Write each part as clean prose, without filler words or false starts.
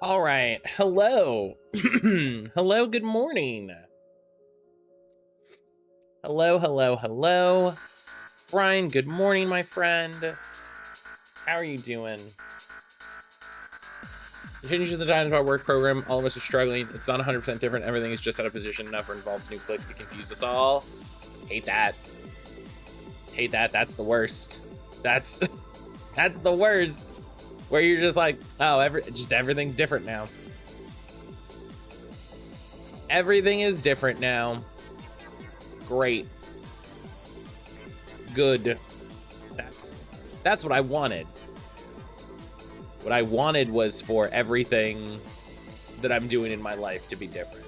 All right. Hello. Hello, good morning. Hello. Brian, good morning, my friend. How are you doing? Change to the Dinosaur Work program. All of us are struggling. It's not 100% different. Everything is just out of position enough or involves new clicks to confuse us all. Hate that. That's the worst. That's that's the worst. Where you're just like, oh, everything's different now. Everything is different now. Great. Good. That's what I wanted. What I wanted was for everything that I'm doing in my life to be different.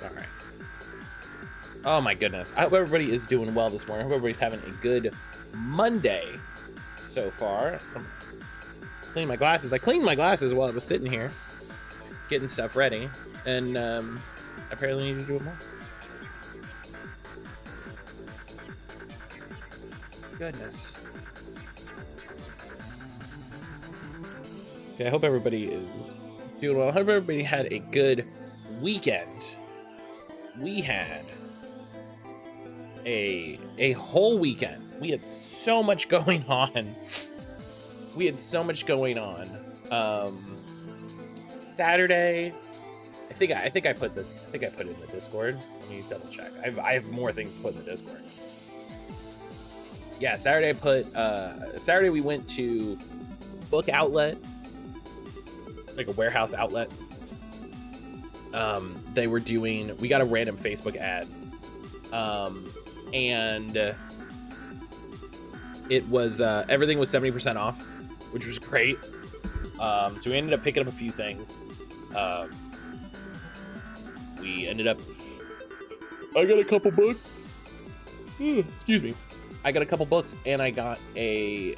All right. Oh my goodness. I hope everybody is doing well this morning. I hope everybody's having a good Monday so far. Clean my glasses. I cleaned my glasses while I was sitting here getting stuff ready, and apparently need to do it more. Goodness. Okay, I hope everybody is doing well. I hope everybody had a good weekend. We had a whole weekend. We had so much going on. Saturday, I think I put it in the Discord. Let me double check. I have more things to put in the Discord. Yeah, Saturday we went to Book Outlet, like a warehouse outlet. We got a random Facebook ad, and it was everything was 70% off, which was great. So we ended up picking up a few things. I got a couple books. Excuse me. I got a couple books, and I got we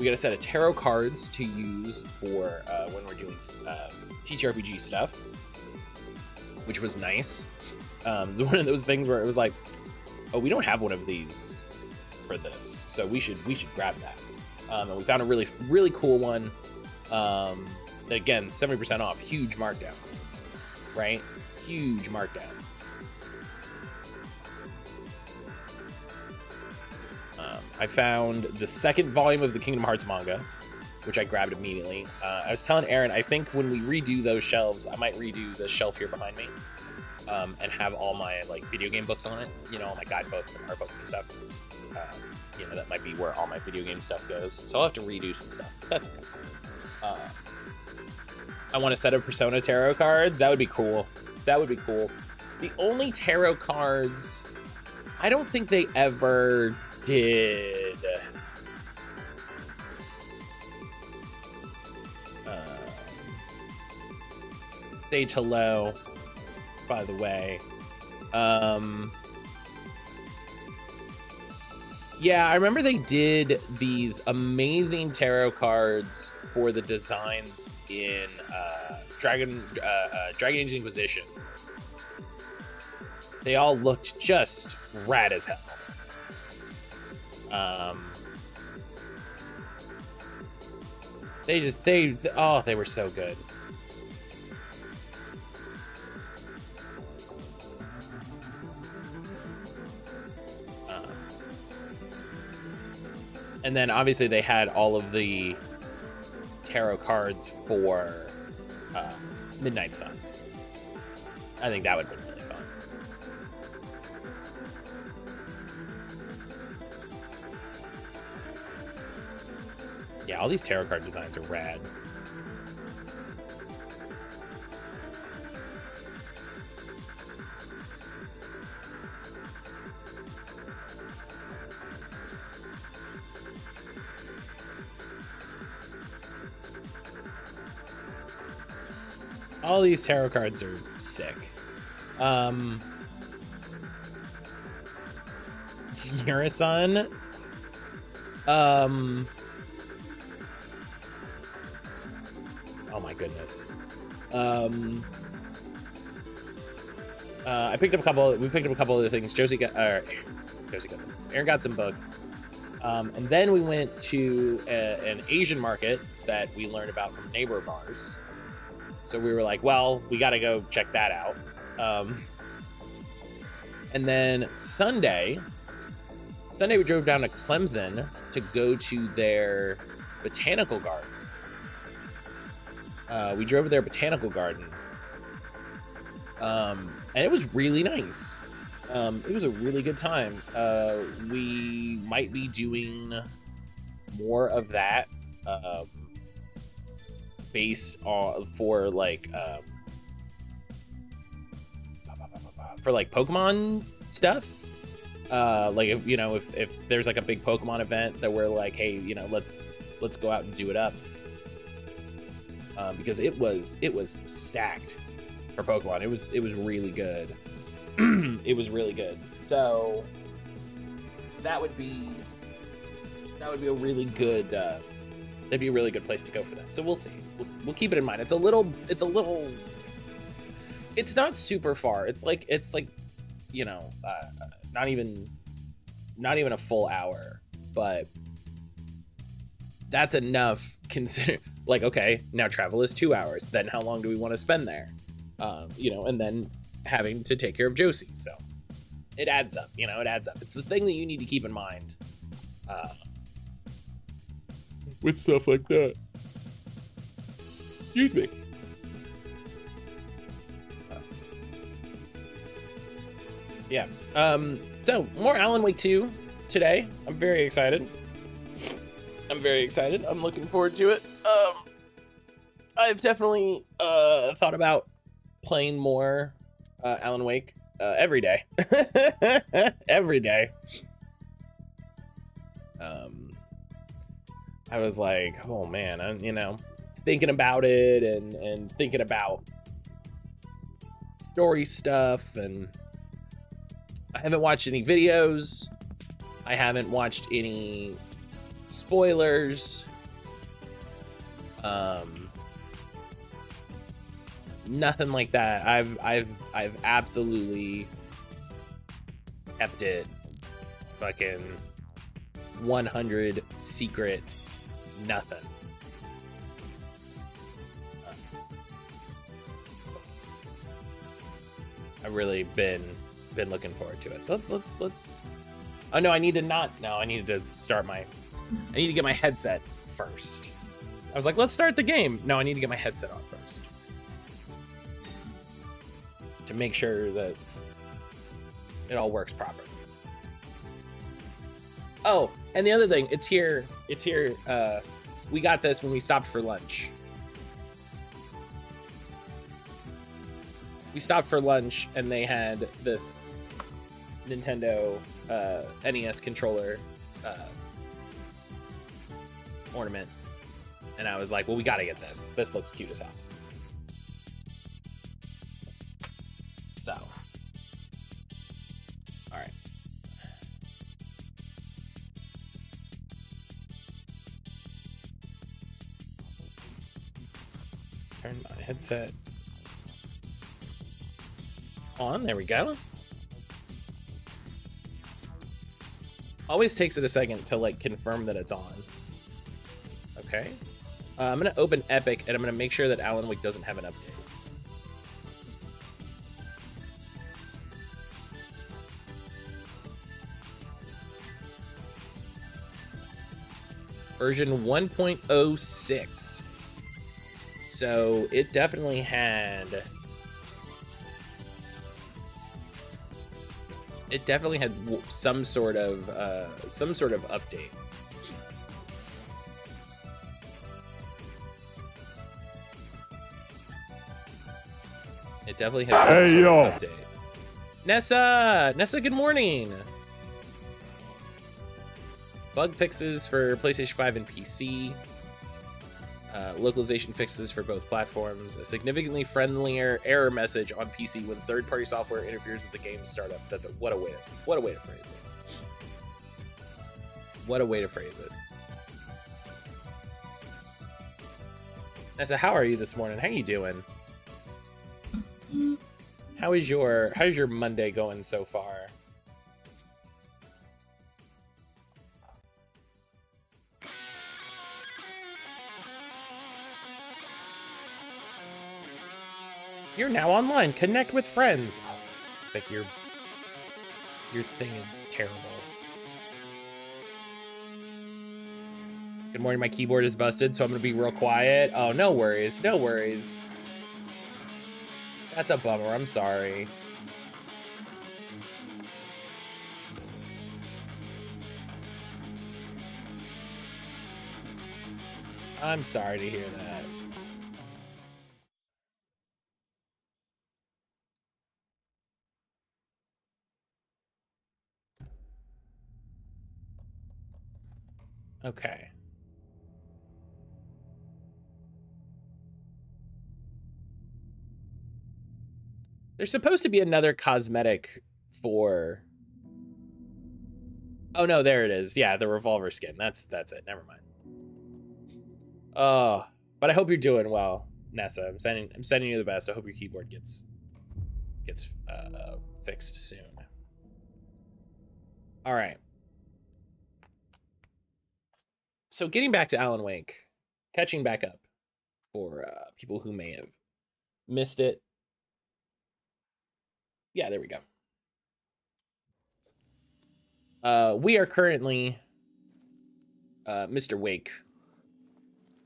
got a set of tarot cards to use for when we're doing TTRPG stuff, which was nice. It was one of those things where it was like, oh, we don't have one of these for this, so we should grab that. And we found a really, really cool one. Again, 70% off, huge markdown, right? Huge markdown. I found the second volume of the Kingdom Hearts manga, which I grabbed immediately. I was telling Aaron, I think when we redo those shelves, I might redo the shelf here behind me, and have all my like video game books on it. You know, all my guidebooks and art books and stuff. That might be where all my video game stuff goes. So I'll have to redo some stuff. But that's okay. I want a set of Persona tarot cards. That would be cool. The only tarot cards, I don't think they ever did. Say hello, by the way. Yeah, I remember they did these amazing tarot cards for the designs in Dragon Age Inquisition. They all looked just rad as hell. They were so good. And then obviously they had all of the tarot cards for Midnight Suns. I think that would have been really fun. Yeah, all these tarot card designs are rad. All these tarot cards are sick. Yura-san. Oh my goodness. I picked up a couple. We picked up a couple other things. Josie got some books. Aaron got some books. And then we went to an Asian market that we learned about from neighbor bars. So we were like, well, we got to go check that out. And then Sunday we drove down to Clemson to go to their botanical garden. We drove to their botanical garden. And it was really nice. It was a really good time. We might be doing more of that based on for like Pokemon stuff. Like if there's like a big Pokemon event that we're like, hey, let's go out and do it up. Because it was stacked for Pokemon. It was really good. It was really good. So that would be a really good that'd be a really good place to go for that. So we'll see. We'll keep it in mind. It's not super far. It's like not even a full hour, but that's enough. Consider like, okay, now travel is 2 hours. Then how long do we want to spend there? And then having to take care of Josie. So it adds up, it adds up. It's the thing that you need to keep in mind with stuff like that. Excuse me. Yeah. So more Alan Wake 2 today. I'm very excited. I'm looking forward to it. I've definitely thought about playing more Alan Wake every day. Every day. I was like, oh man, I'm thinking about it and thinking about story stuff, and I haven't watched any videos. I haven't watched any spoilers. Nothing like that. I've absolutely kept it fucking 100 secret nothing. I've really been looking forward to it. Let's oh no, I need to get my headset first. I was like, let's start the game. No, I need to get my headset on first to make sure that it all works properly. Oh, and the other thing, it's here. We got this when we stopped for lunch. We stopped for lunch and they had this Nintendo NES controller ornament. And I was like, well, we gotta get this. This looks cute as hell. So. All right. Turn my headset on. There we go. Always takes it a second to like confirm that it's on. Okay. I'm gonna open Epic and I'm gonna make sure that Alan Wake doesn't have an update. Version 1.06. So it definitely had some sort of update. It definitely had some sort of update. Nessa, good morning. Bug fixes for PlayStation 5 and PC. Localization fixes for both platforms. A significantly friendlier error message on PC when third-party software interferes with the game's startup. What a way to phrase it. What a way to phrase it. Nessa, how are you this morning? How you doing? How's your Monday going so far? You're now online. Connect with friends. Oh, like your thing is terrible. Good morning. My keyboard is busted, so I'm gonna be real quiet. Oh, no worries. No worries. That's a bummer. I'm sorry. I'm sorry to hear that. Okay. There's supposed to be another cosmetic for... Oh, no, there it is. Yeah, the revolver skin. That's it. Never mind. But I hope you're doing well, Nessa. I'm sending you the best. I hope your keyboard gets fixed soon. All right. So getting back to Alan Wake, catching back up for people who may have missed it. Yeah, there we go. We are currently Mr. Wake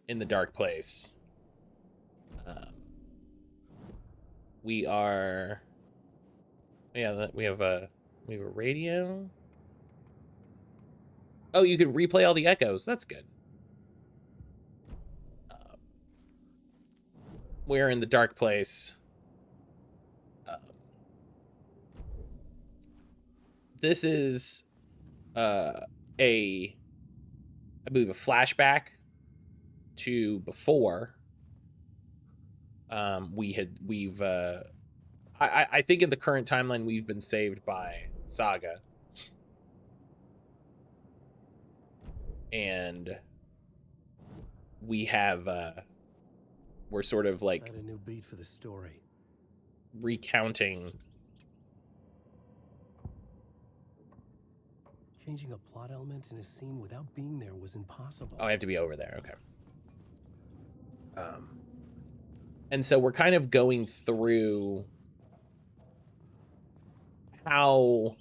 in the dark place. We are... Yeah, we have a radio. Oh, you can replay all the echoes. That's good. We're in the dark place. This is I believe, a flashback to before. I think in the current timeline we've been saved by Saga. And we have we're sort of like a new beat for the story. Recounting. Changing a plot element in a scene without being there was impossible. Oh, I have to be over there. Okay. And so we're kind of going through what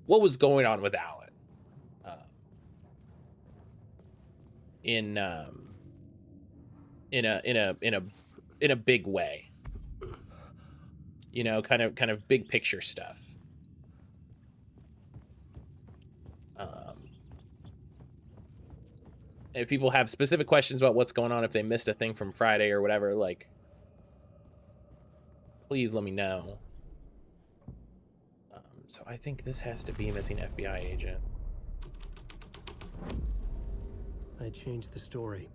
was going on with Alan in a big way, you know, kind of big picture stuff. If people have specific questions about what's going on, if they missed a thing from Friday or whatever, like, please let me know. So I think this has to be missing FBI agent. I changed the story.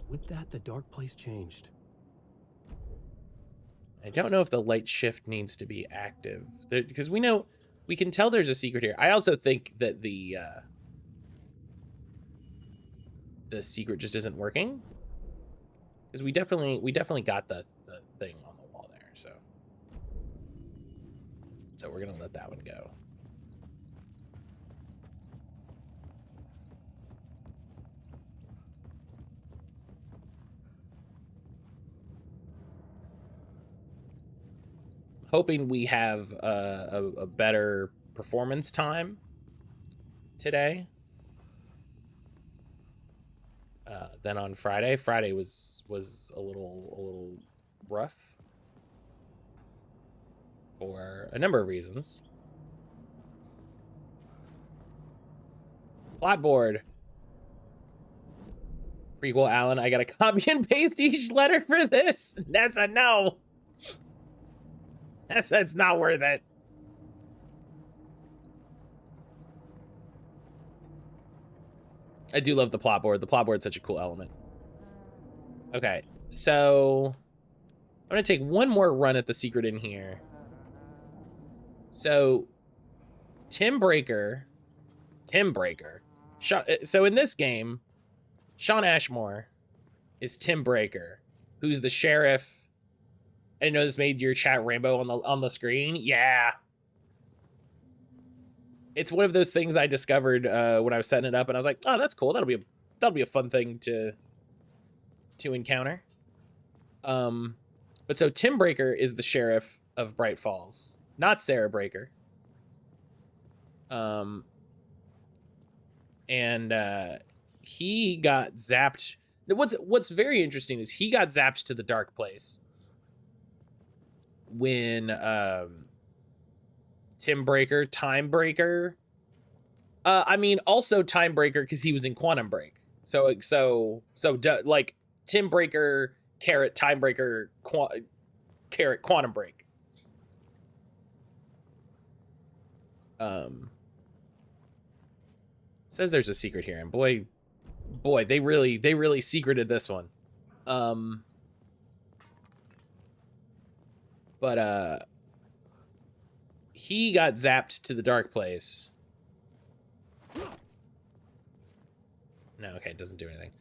With that, the dark place changed. I don't know if the light shift needs to be active, because we can tell there's a secret here. I also think that the secret just isn't working, because we definitely got the thing on the wall there. So we're gonna let that one go. Hoping we have a better performance time today than on Friday. Friday was a little rough for a number of reasons. Plotboard. Prequel Alan, I gotta copy and paste each letter for this. That's a no. It's not worth it. I do love the plot board. The plot board's such a cool element. Okay, so I'm gonna take one more run at the secret in here. So Tim Breaker. So in this game, Shawn Ashmore is Tim Breaker, who's the sheriff. I didn't know this made your chat rainbow on the screen. Yeah. It's one of those things I discovered when I was setting it up, and I was like, oh, that's cool. That'll be a fun thing to encounter. But so Tim Breaker is the sheriff of Bright Falls, not Sarah Breaker. And he got zapped. What's very interesting is he got zapped to the dark place when Tim Breaker, Time Breaker. I mean, also Time Breaker because he was in Quantum Break. So like Tim Breaker, Time Breaker, Quantum Break. Says there's a secret here, and boy, they really secreted this one. But he got zapped to the dark place. No, okay, it doesn't do anything.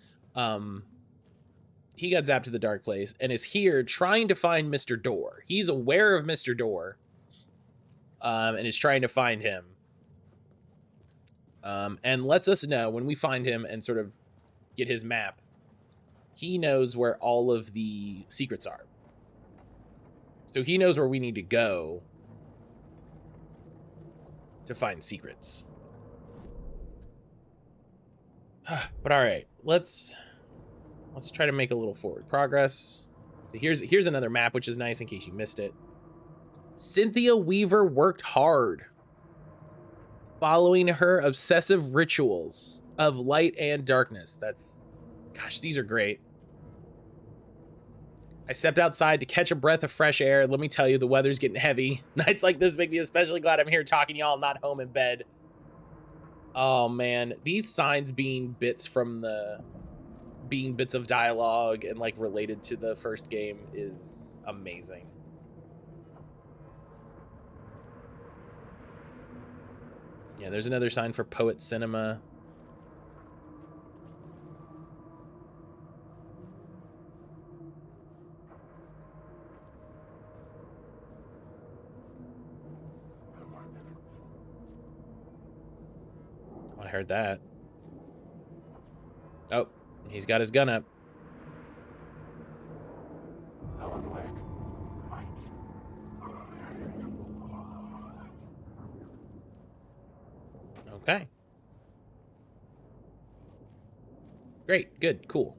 He got zapped to the dark place and is here trying to find Mr. Door. He's aware of Mr. Door, and is trying to find him. And lets us know when we find him and sort of get his map. He knows where all of the secrets are. So he knows where we need to go to find secrets. But all right, let's try to make a little forward progress. So here's another map, which is nice in case you missed it. Cynthia Weaver worked hard, following her obsessive rituals of light and darkness. Gosh, these are great. I stepped outside to catch a breath of fresh air. Let me tell you, the weather's getting heavy. Nights like this make me especially glad I'm here talking to y'all, not home in bed. Oh man, these signs being bits of dialogue and like related to the first game is amazing. Yeah, there's another sign for Poet Cinema. I heard that. Oh, he's got his gun up. Okay. Great, good, cool.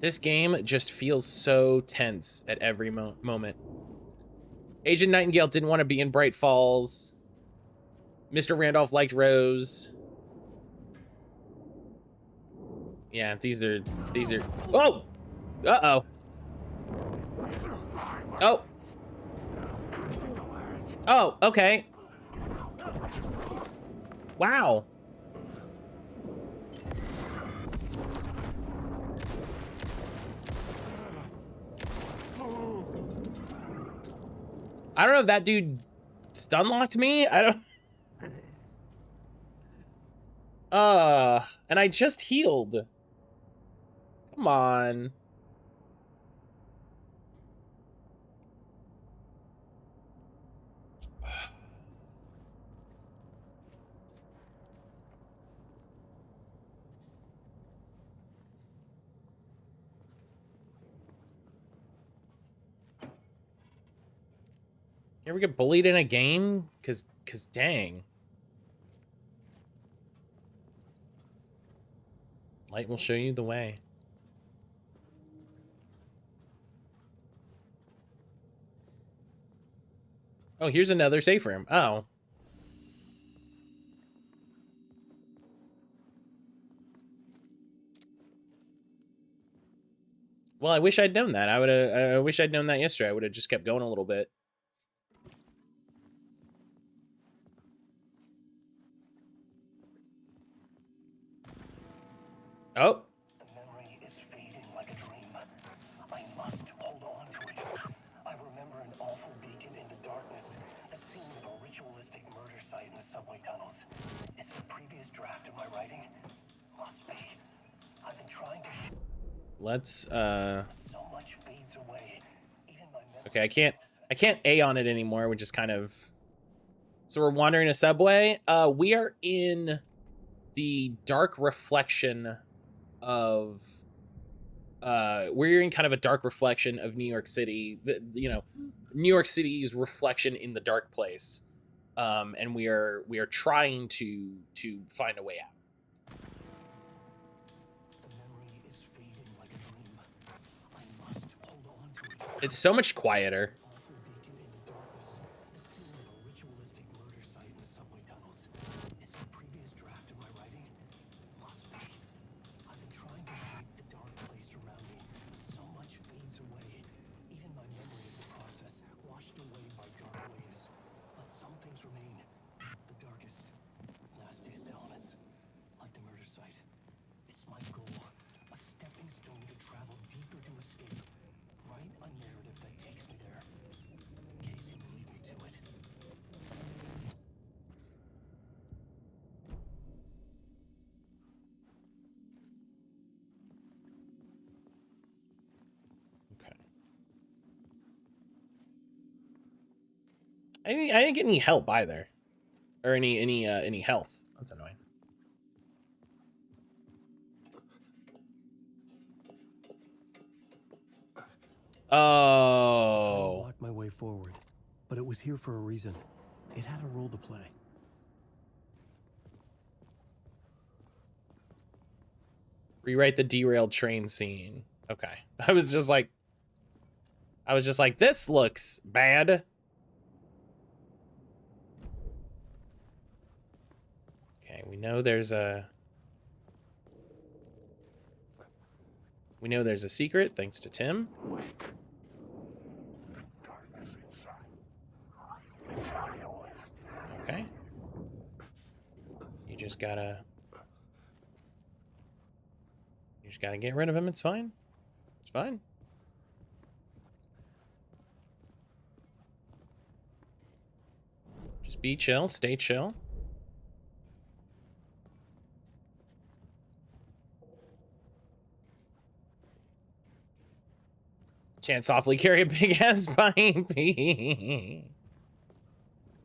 This game just feels so tense at every moment. Agent Nightingale didn't want to be in Bright Falls. Mr. Randolph liked Rose. Yeah, these are. Oh! Uh-oh. Oh. Oh, okay. Wow. I don't know if that dude stun locked me. I don't. And I just healed. Come on. You ever get bullied in a game? Cause dang. Light will show you the way. Oh, here's another safe room. Oh. Well, I wish I'd known that. I wish I'd known that yesterday. I would have just kept going a little bit. Oh. The memory is fading like a dream. I must hold on to it. I remember let's okay, I can't A on it anymore, which is kind of, so we're wandering a subway. We are in the dark reflection of we're in kind of a dark reflection of New York City, you know, New York City's reflection in the dark place. And we are trying to find a way out. It's so much quieter. I didn't get any help either, or any health. That's annoying. Oh. I walked my way forward, but it was here for a reason. It had a role to play. Rewrite the derailed train scene. Okay. I was just like, this looks bad. Okay, we know there's a secret, thanks to Tim. Okay. You just gotta get rid of him. It's fine. It's fine. Just be chill, stay chill. Chant softly, carry a big ass baby.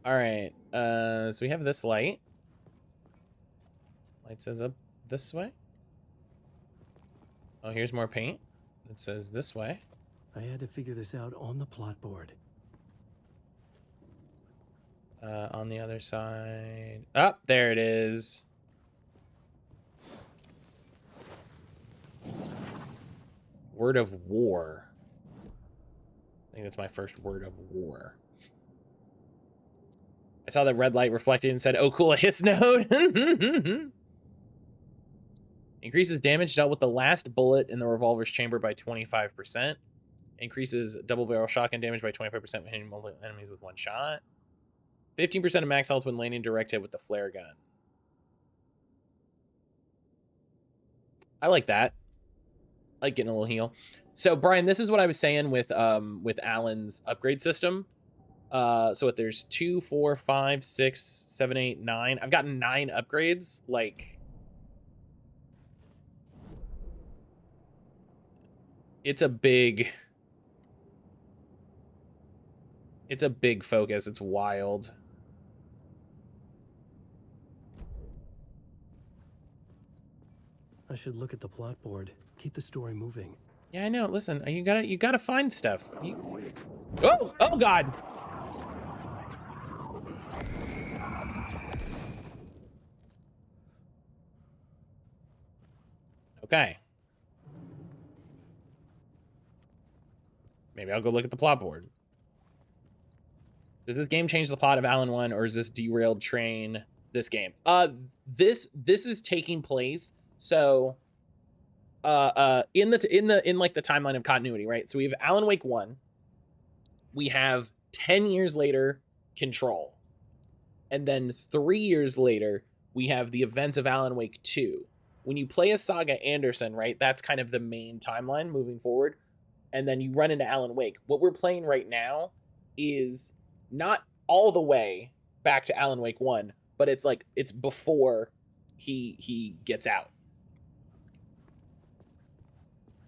All right. So we have this light. Light says up this way. Oh, here's more paint. It says this way. I had to figure this out on the plot board. On the other side. Oh, there it is. Word of war. I think that's my first word of war. I saw that red light reflected and said, oh, cool, a hiss node. Increases damage dealt with the last bullet in the revolver's chamber by 25%. Increases double barrel shotgun damage by 25% when hitting multiple enemies with one shot. 15% of max health when landing direct hit with the flare gun. I like that. I like getting a little heal. So, Brian, this is what I was saying with Alan's upgrade system. So there's 2, 4, 5, 6, 7, 8, 9. I've gotten 9 upgrades. Like, it's a big focus. It's wild. I should look at the plot board. Keep the story moving. Yeah, I know. Listen, you gotta find stuff. Oh God. Okay. Maybe I'll go look at the plot board. Does this game change the plot of Alan 1, or is this derailed train this game? This is taking place, so in like the timeline of continuity, right? So we have Alan Wake 1. We have 10 years later Control. And then 3 years later, we have the events of Alan Wake 2. When you play as Saga Anderson, right, that's kind of the main timeline moving forward. And then you run into Alan Wake. What we're playing right now is not all the way back to Alan Wake 1, but it's like it's before he gets out.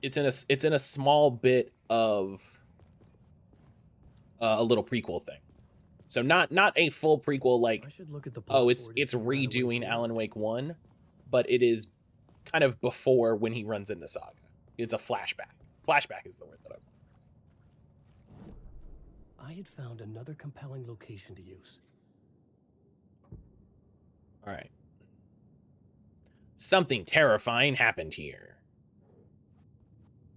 it's in a small bit of a little prequel thing. So not a full prequel like, I should look at the oh, plot it's board to figure out a way redoing forward. Alan Wake 1, but it is kind of before when he runs into Saga. It's a flashback. Flashback is the word that I want. I had found another compelling location to use. All right. Something terrifying happened here.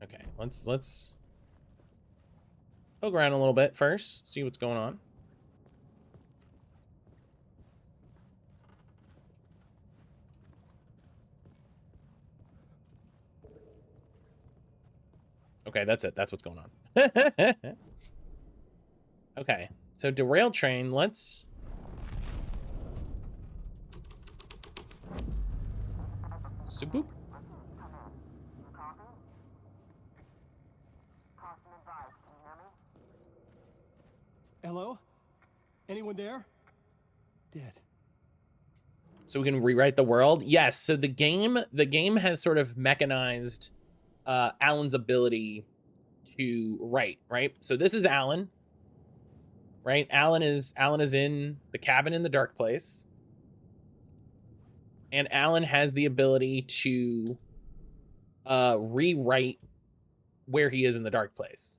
Okay, let's poke around a little bit first, see what's going on. Okay, that's it. That's what's going on. Okay, so derail train, let's... So boop. Hello? Anyone there? Dead. So we can rewrite the world? Yes, so the game has sort of mechanized Alan's ability to write, right? So this is Alan, right? Alan is in the cabin in the dark place. And Alan has the ability to rewrite where he is in the dark place.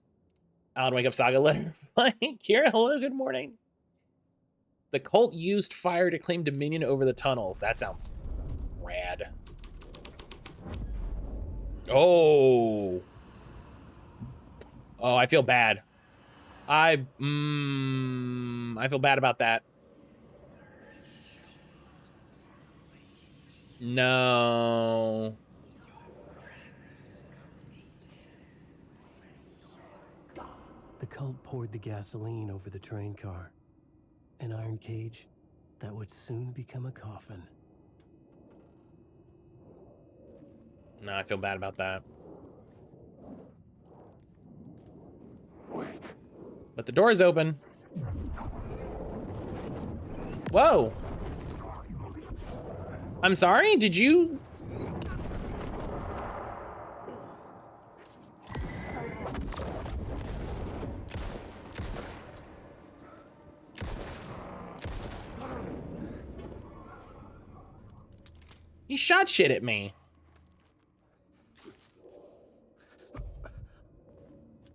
Alan Wake Up Saga letter. Kira, hello, good morning. The cult used fire to claim dominion over the tunnels. That sounds rad. Oh. Oh, I feel bad. I feel bad about that. No. The cult poured the gasoline over the train car. An iron cage that would soon become a coffin. No, I feel bad about that. But the door is open. Whoa. I'm sorry, did you... He shot shit at me.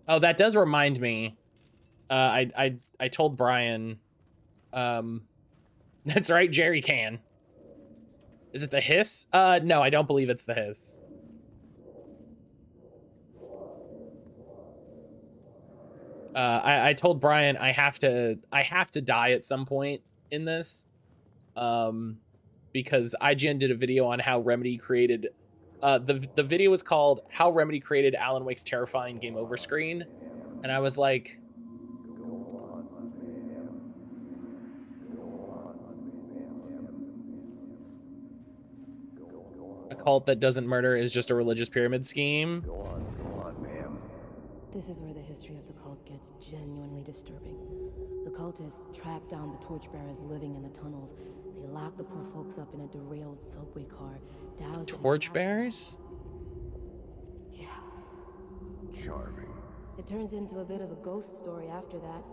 Oh, that does remind me. I told Brian. That's right, Jerry can. Is it the hiss? No, I don't believe it's the hiss. I told Brian I have to die at some point in this. Because IGN did a video on how Remedy created the video was called How Remedy Created Alan Wake's Terrifying Game Over screen. And I was like, a cult that doesn't murder is just a religious pyramid scheme. Go on, ma'am. This is where the history of the cult gets genuinely disturbing. The cultists tracked down the torchbearers living in the tunnels. They locked the poor folks up in a derailed subway car. Torchbearers? Yeah. Charming. It turns into a bit of a ghost story after that.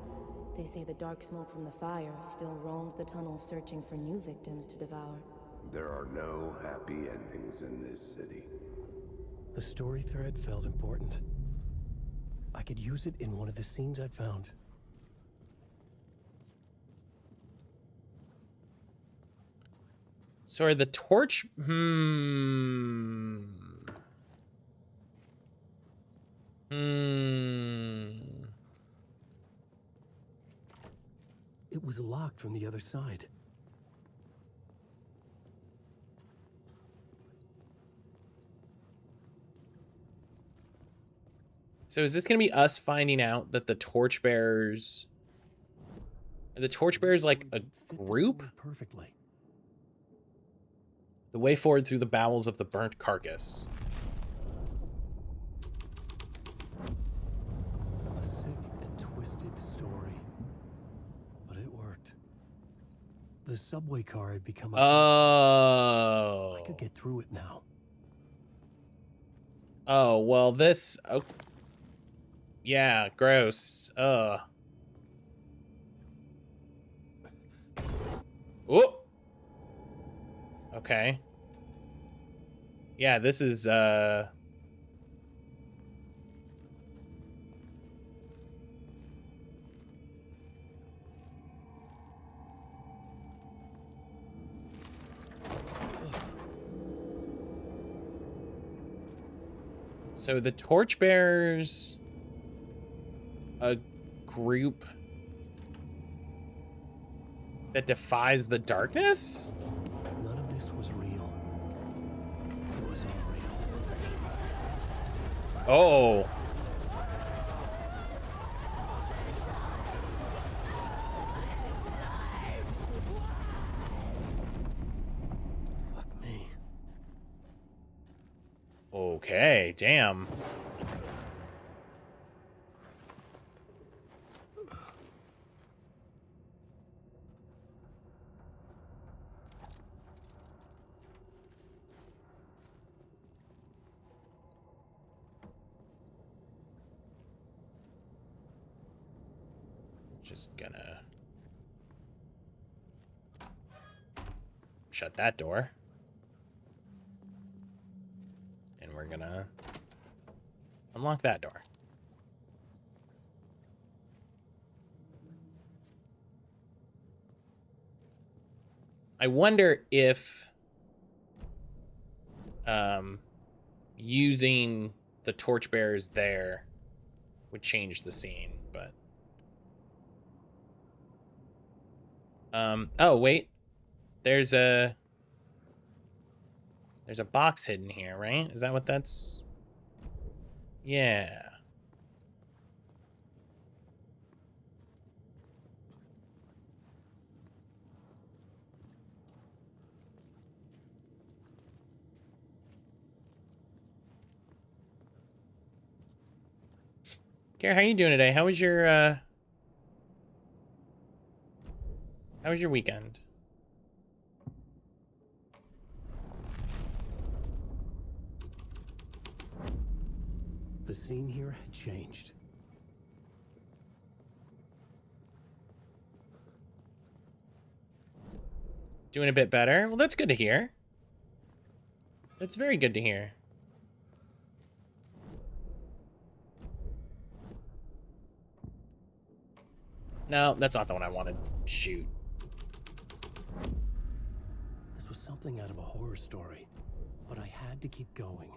They say the dark smoke from the fire still roams the tunnels searching for new victims to devour. There are no happy endings in this city. The story thread felt important. I could use it in one of the scenes I'd found. Sorry, the torch... It was locked from the other side. So is this going to be us finding out that the torchbearers... Are the torchbearers like a group? Perfectly. The way forward through the bowels of the burnt carcass. A sick and twisted story. But it worked. The subway car had become a... Oh. I could get through it now. Oh, well, this... Oh, yeah, gross. Ugh. Oh! Okay. Yeah, this is, So the Torchbearers... a group that defies the darkness? None of this was real. It was all real. Oh. Fuck me. Okay, damn. Just gonna shut that door. And we're gonna unlock that door. I wonder if using the torchbearers there would change the scene, but oh wait, there's a box hidden here, right? Is that what that's? Yeah. Gary, how you doing today? How was your weekend? The scene here had changed. Doing a bit better? Well, that's good to hear. That's very good to hear. No, that's not the one I wanted. Shoot. This was something out of a horror story, but I had to keep going.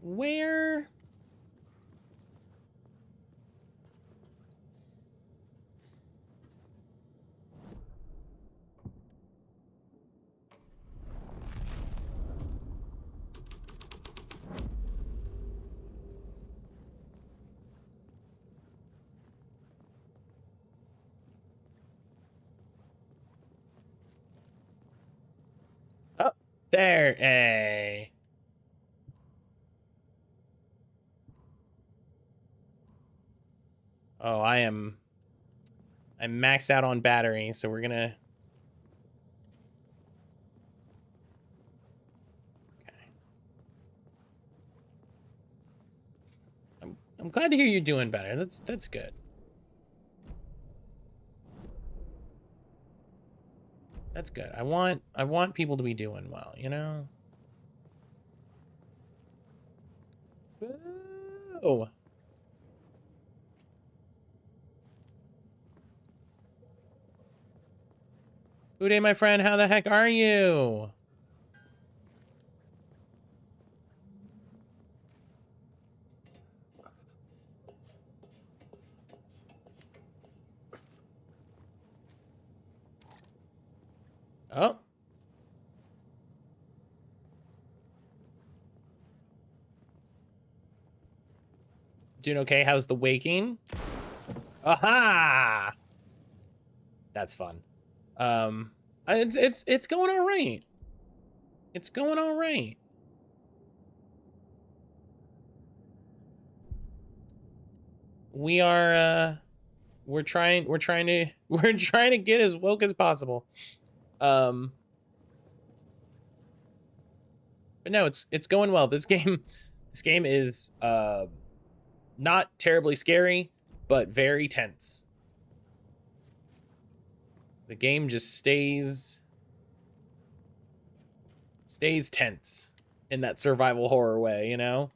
Where? Oh, there. Hey. Oh, I'm maxed out on battery, so we're gonna... Okay. I'm glad to hear you're doing better. That's good. That's good. I want people to be doing well, you know? Oh. Uday, my friend, how the heck are you? Oh. Doing okay? How's the waking? Aha! That's fun. It's going all right. It's going all right. We are we're trying to get as woke as possible. But no, it's going well. This game is not terribly scary, but very tense. The game just stays tense in that survival horror way, you know?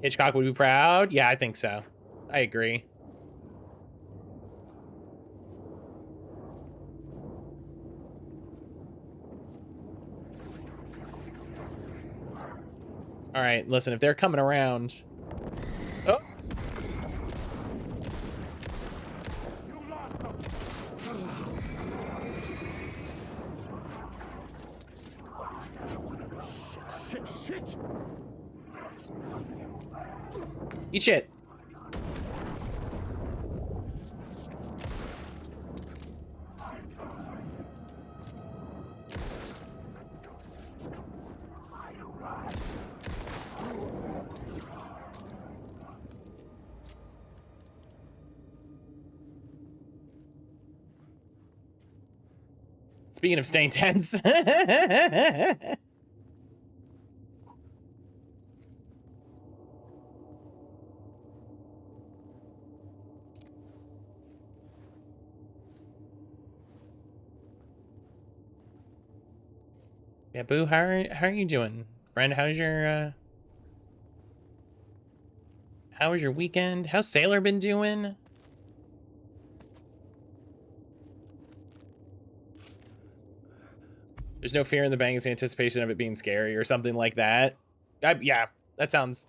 Hitchcock would be proud. Yeah, I think so. I agree. All right, listen, if they're coming around... Oh. Shit. Eat shit. Speaking of staying tense. Yeah, Boo, how are you doing? Friend, how was your weekend? How's Sailor been doing? There's no fear in the bang, it's anticipation of it being scary or something like that. Yeah, that sounds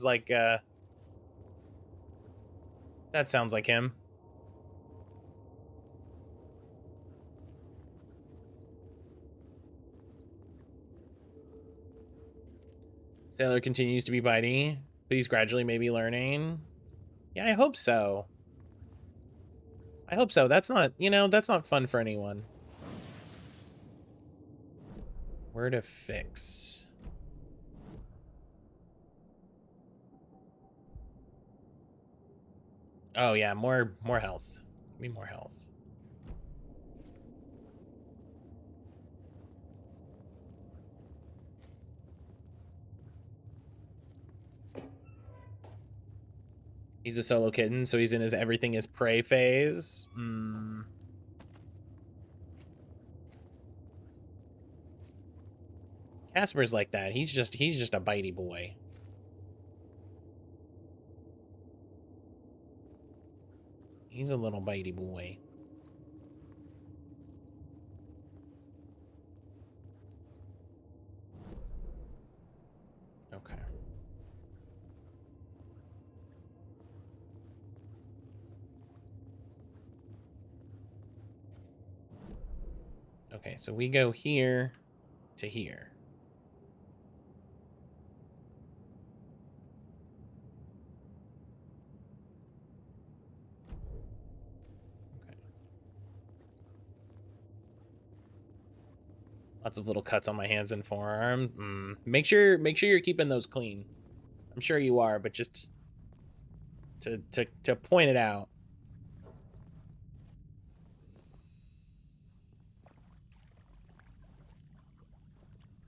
like that sounds like him. Sailor continues to be bitey, but he's gradually maybe learning. Yeah, I hope so. I hope so. That's not, you know, that's not fun for anyone. Where to fix? Oh yeah, more health. Give me more health. He's a solo kitten, so he's in his everything is prey phase. Casper's like that. He's just a bitey boy. He's a little bitey boy. Okay. Okay, so we go here to here. Okay. Lots of little cuts on my hands and forearm. Make sure you're keeping those clean. I'm sure you are, but just to point it out.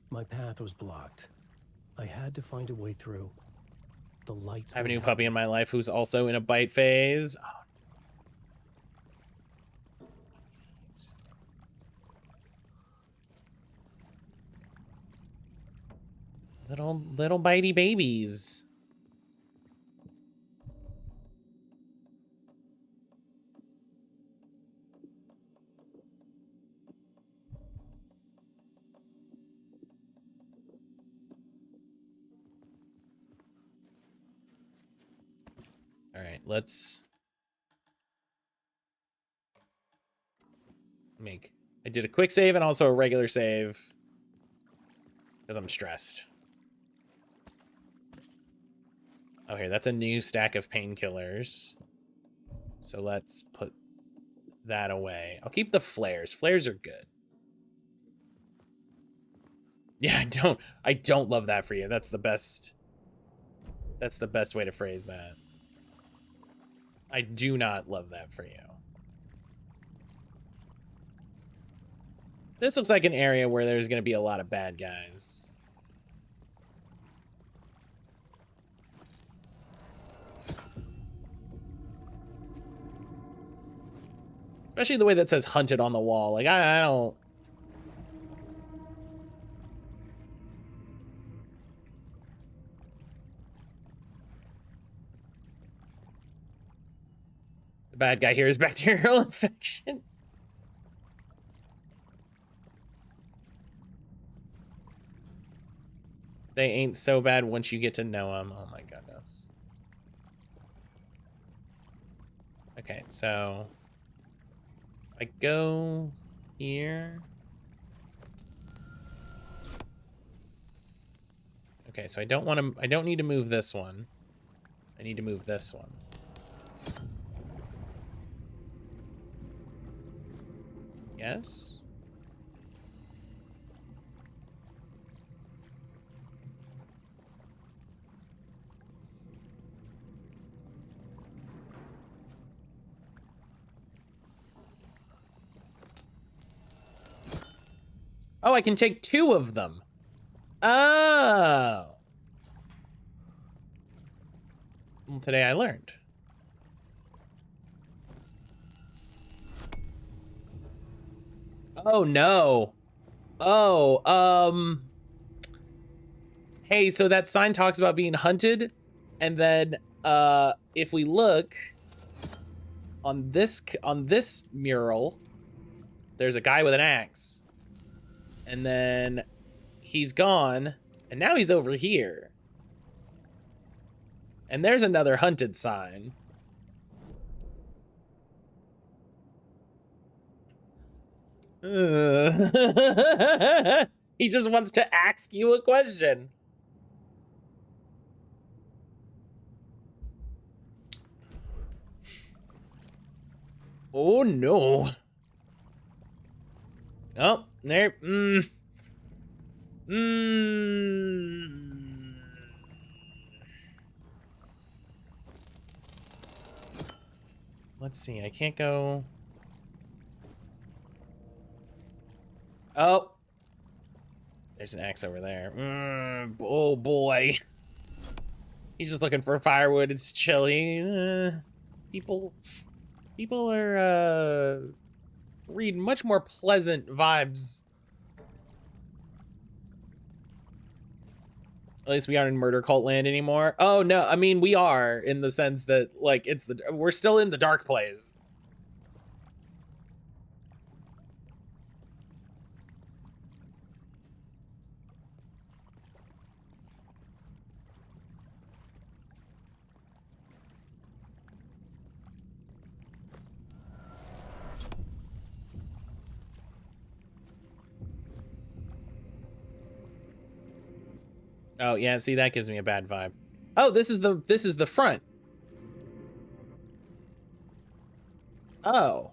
My path was blocked. I had to find a way through. The lights. I have a new puppy in my life who's also in a bite phase. Oh. Little bitey babies. All right, let's I did a quick save and also a regular save because I'm stressed. Oh, here, that's a new stack of painkillers. So let's put that away. I'll keep the flares. Flares are good. Yeah, I don't love that for you. That's the best way to phrase that. I do not love that for you. This looks like an area where there's going to be a lot of bad guys. Especially the way that says hunted on the wall. Like, I don't... The bad guy here is bacterial infection. They ain't so bad once you get to know them. Oh my goodness. Okay, so... I go here. Okay, so I don't need to move this one. I need to move this one. Yes? Oh, I can take 2 of them. Oh. Well, today I learned. Oh, no. Oh, hey, so that sign talks about being hunted, and then, if we look on this mural, there's a guy with an axe. And then he's gone, and now he's over here. And there's another hunted sign. He just wants to ask you a question. Oh no. Oh, there. Let's see. I can't go. Oh. There's an axe over there. Oh boy. He's just looking for firewood. It's chilly. People are read much more pleasant vibes. At least we aren't in murder cult land anymore. Oh no, I mean we are in the sense that like we're still in the dark place. Oh yeah, see that gives me a bad vibe. Oh, this is the front. Oh.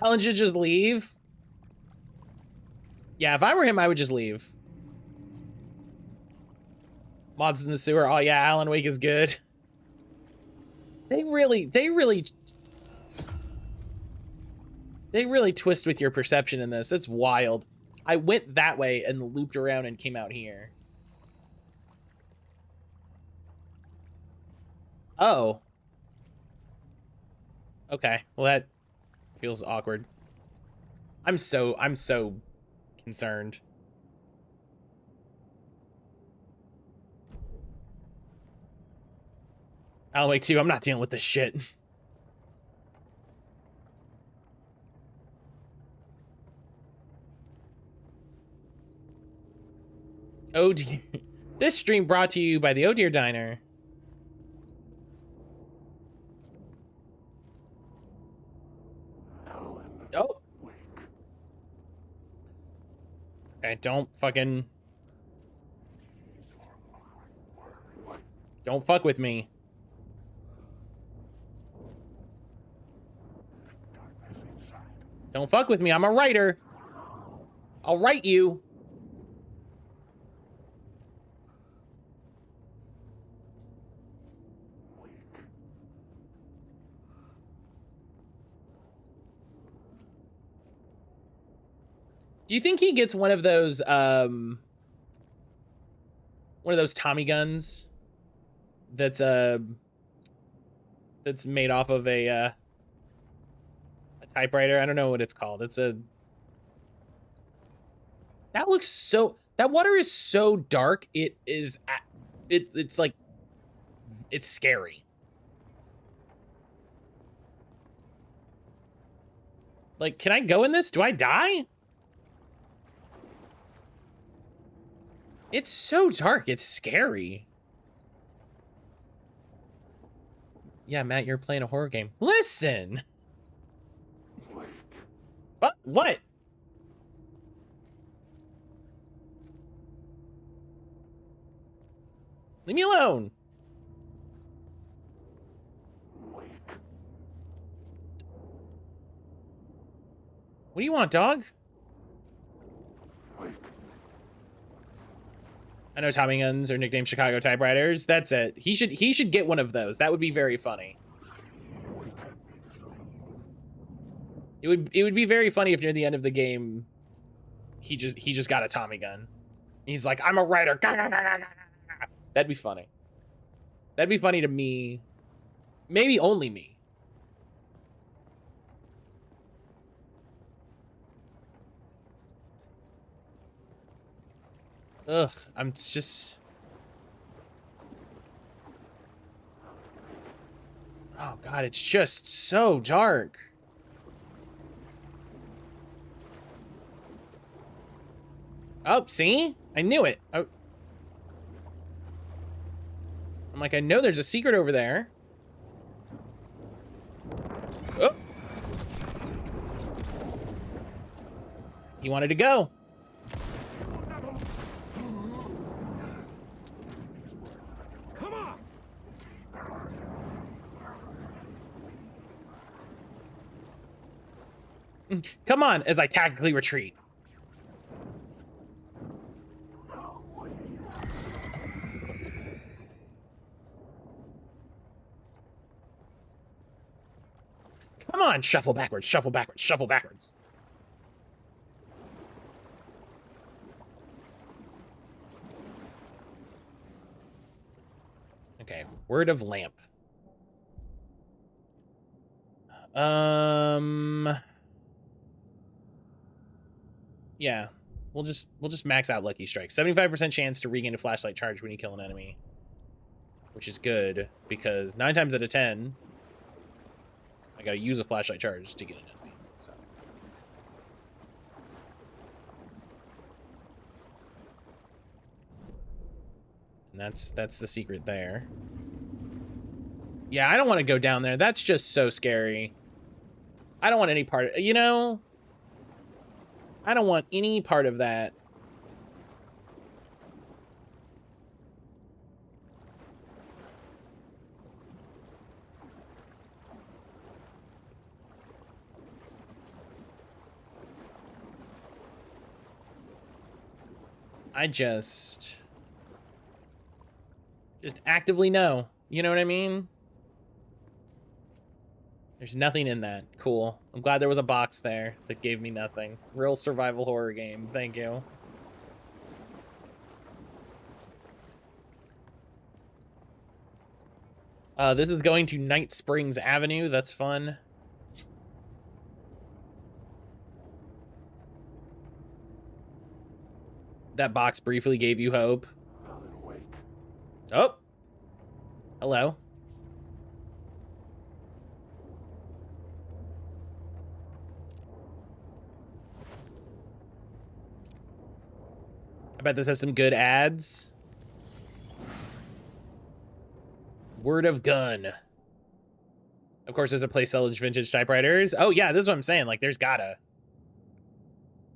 Alan should just leave. Yeah, if I were him, I would just leave. Mods in the sewer. Oh yeah, Alan Wake is good. They really twist with your perception in this. It's wild. I went that way and looped around and came out here. Oh. Okay. Well, that feels awkward. I'm so concerned. Alan Wake 2, I'm not dealing with this shit. Oh dear. This stream brought to you by the Oh Dear Diner. Okay, don't fucking... Don't fuck with me. Don't fuck with me, I'm a writer. I'll write you. Do you think he gets one of those Tommy guns that's made off of a typewriter? I don't know what it's called. It's a... That looks so... That water is so dark. It is... It's like... It's scary. Like, can I go in this? Do I die? It's so dark. It's scary. Yeah, Matt, you're playing a horror game. Listen! What? Leave me alone. What do you want, dog? I know Tommy guns are nicknamed Chicago typewriters. That's it. He should get one of those. That would be very funny. It would be very funny if near the end of the game he just got a Tommy gun. He's like, I'm a writer. That'd be funny. That'd be funny to me. Maybe only me. Ugh, I'm just... Oh god, it's just so dark. Oh, see? I knew it. Oh. I'm like, I know there's a secret over there. Oh. He wanted to go. Come on, as I tactically retreat. Come on, shuffle backwards, shuffle backwards, shuffle backwards. Okay, word of lamp. Yeah, we'll just max out Lucky Strike. 75% chance to regain a flashlight charge when you kill an enemy, which is good because 9 times out of 10, I gotta use a flashlight charge to get an enemy. So, and that's the secret there. Yeah, I don't want to go down there. That's just so scary. I don't want any part of, you know. I don't want any part of that. I just actively no. You know what I mean? There's nothing in that. Cool. I'm glad there was a box there that gave me nothing. Real survival horror game. Thank you. This is going to Night Springs Avenue. That's fun. That box briefly gave you hope. Oh. Hello. I bet this has some good ads. Word of gun. Of course, there's a place selling vintage typewriters. Oh yeah, this is what I'm saying. Like, there's gotta.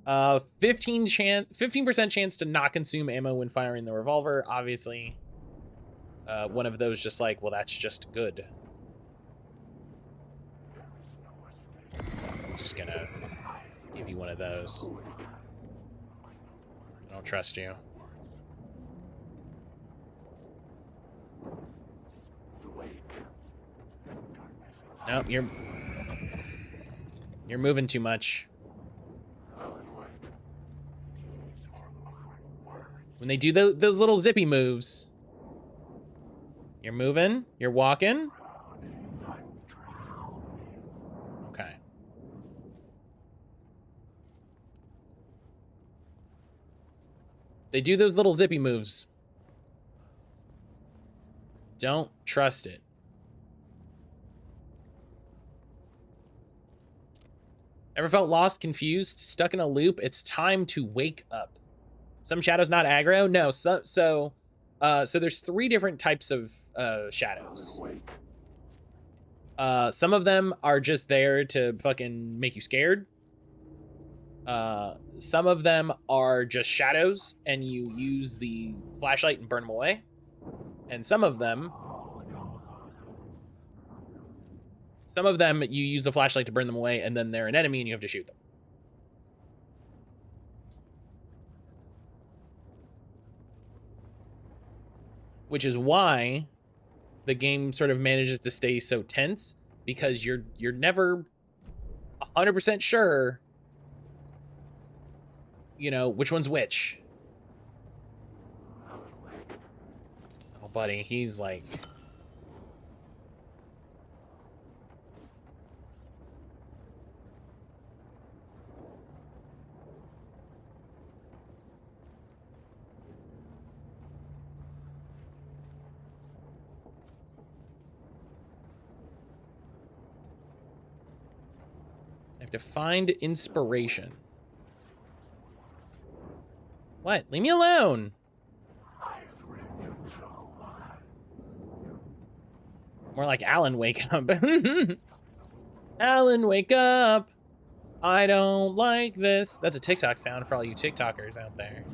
15% chance to not consume ammo when firing the revolver. Obviously, one of those just like, well, that's just good. I'm just gonna give you one of those. I don't trust you. Nope, you're moving too much. When they do those little zippy moves, you're moving, you're walking. Okay. They do those little zippy moves. Don't trust it. Ever felt lost, confused, stuck in a loop? It's time to wake up. Some shadows not aggro? No, so there's 3 different types of shadows. Some of them are just there to fucking make you scared. Some of them are just shadows, and you use the flashlight and burn them away. And some of them you use the flashlight to burn them away, and then they're an enemy and you have to shoot them. Which is why the game sort of manages to stay so tense, because you're never 100% sure, you know, which one's which. Oh, buddy, he's like... to find inspiration. What? Leave me alone. More like Alan, wake up. Alan, wake up. I don't like this. That's a TikTok sound for all you TikTokers out there.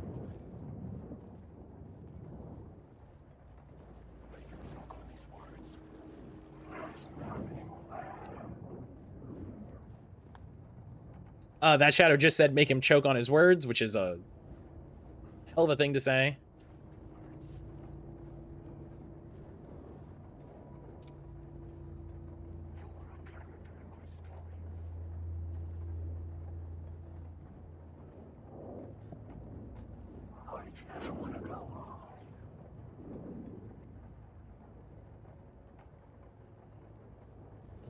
That shadow just said make him choke on his words, which is a hell of a thing to say.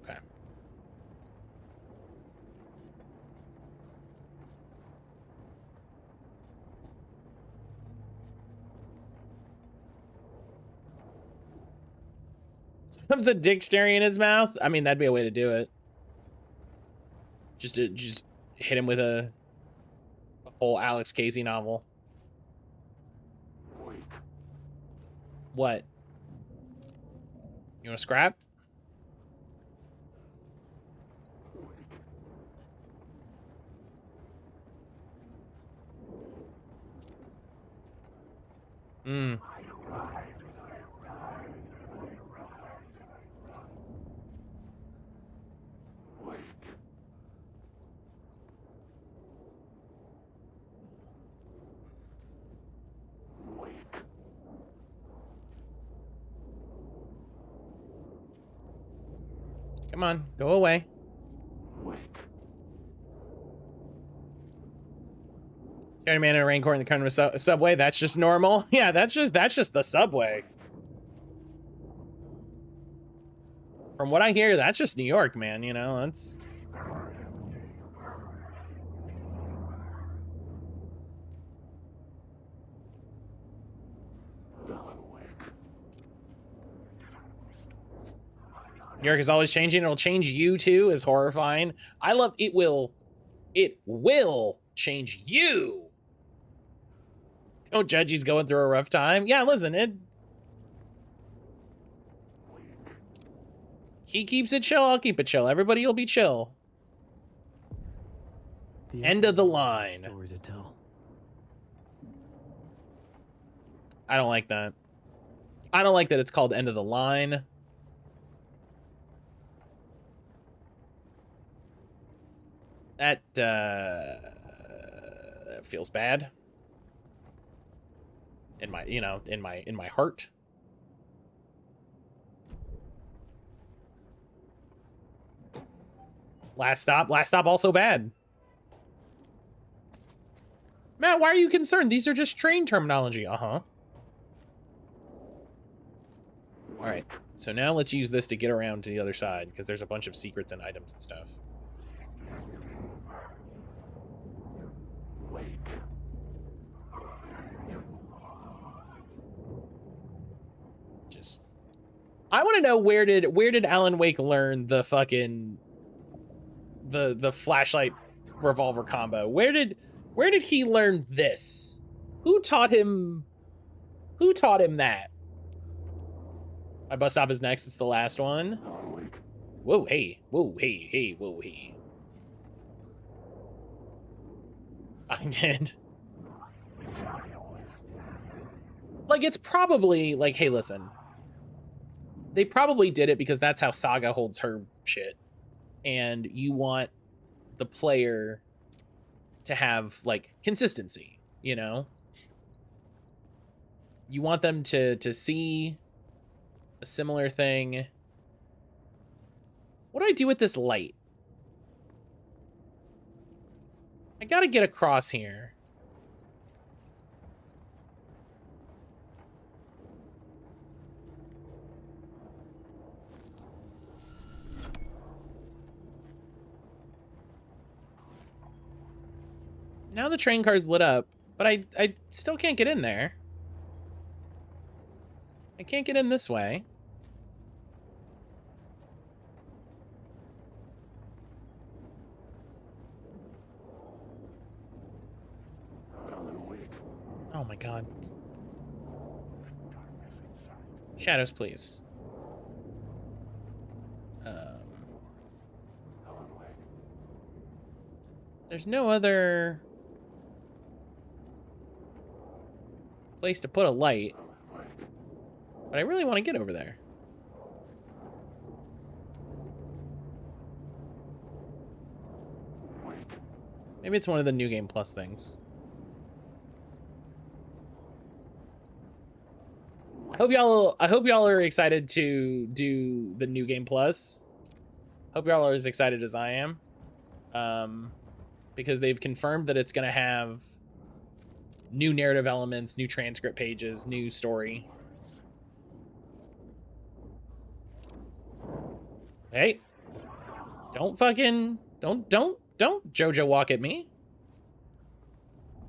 Okay. Comes a dictionary in his mouth. I mean, that'd be a way to do it. Just hit him with a whole Alex Casey novel. What? You want to scrap? Hmm. Come on, go away. Carry man in a raincoat in the corner of a subway. That's just normal. Yeah, that's just the subway. From what I hear, that's just New York, man. You know, that's. New York is always changing. It'll change you too. Is horrifying. I love it. Will change you. Don't judge. He's going through a rough time. Yeah, listen. He keeps it chill. I'll keep it chill. Everybody will be chill. End of the line. Story to tell. I don't like that. I don't like that it's called End of the Line. That feels bad. In my, you know, in my heart. Last stop also bad. Matt, why are you concerned? These are just train terminology. Uh-huh. All right, so now let's use this to get around to the other side, because there's a bunch of secrets and items and stuff. Just, I want to know where did Alan Wake learn the fucking the flashlight revolver combo? Where did he learn this? Who taught him that? My bus stop is next. It's the last one. Whoa, hey. Whoa, hey, hey, whoa, hey. I did. Like, it's probably, like, hey, listen. They probably did it because that's how Saga holds her shit. And you want the player to have, like, consistency, you know? You want them to see a similar thing. What do I do with this light? I gotta get across here. Now the train car's lit up, but I still can't get in there. I can't get in this way. Oh my god. Shadows, please. There's no other place to put a light. But I really want to get over there. Maybe it's one of the New Game Plus things. I hope y'all are excited to do the New Game Plus. Hope y'all are as excited as I am. Because they've confirmed that it's gonna have new narrative elements, new transcript pages, new story. Hey, don't JoJo walk at me.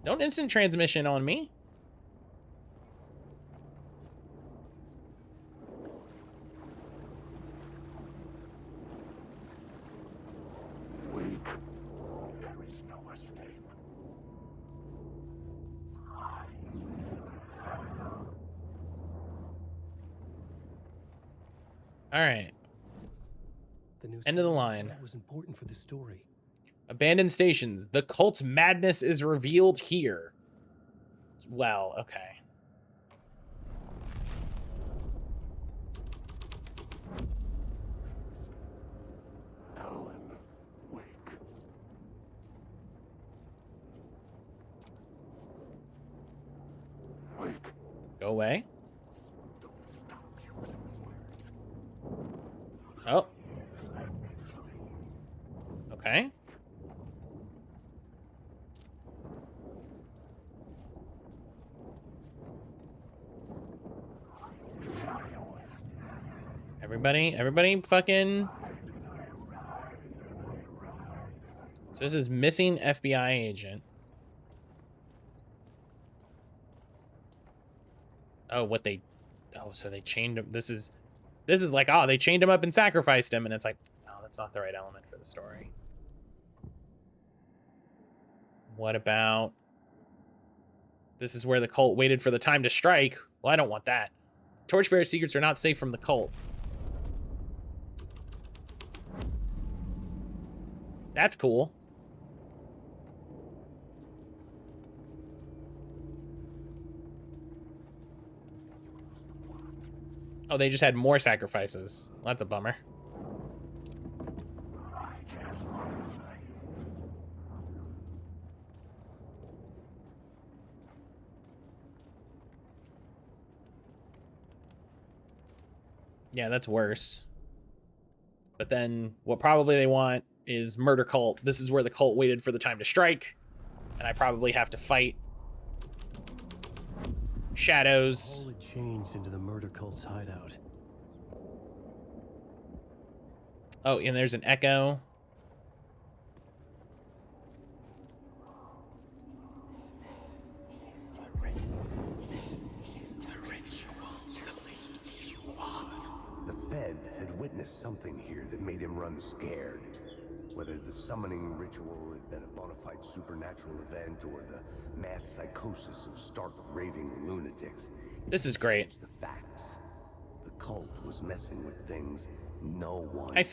Don't instant transmission on me. There is no escape. All right. End of the line. Was important for the story. Abandoned stations. The cult's madness is revealed here. Well, okay. Alan Wake. Wake. Go away. Don't stop using words. Oh. Okay. Everybody fucking... So this is missing FBI agent. Oh, what they... Oh, so they chained him. This is like, oh, they chained him up and sacrificed him. And it's like, no, that's not the right element for the story. What about... This is where the cult waited for the time to strike. Well, I don't want that. Torchbearer secrets are not safe from the cult. That's cool. Oh, they just had more sacrifices. Well, that's a bummer. Yeah, that's worse. But then what probably they want is murder cult. This is where the cult waited for the time to strike. And I probably have to fight shadows. All had changed into the murder cult's hideout. Oh, and there's an echo. The Fed had witnessed something here that made him run scared. Whether the summoning ritual had been a bona fide supernatural event or the mass psychosis of stark raving lunatics. This is great. The facts. The cult was messing with things no one... Hi,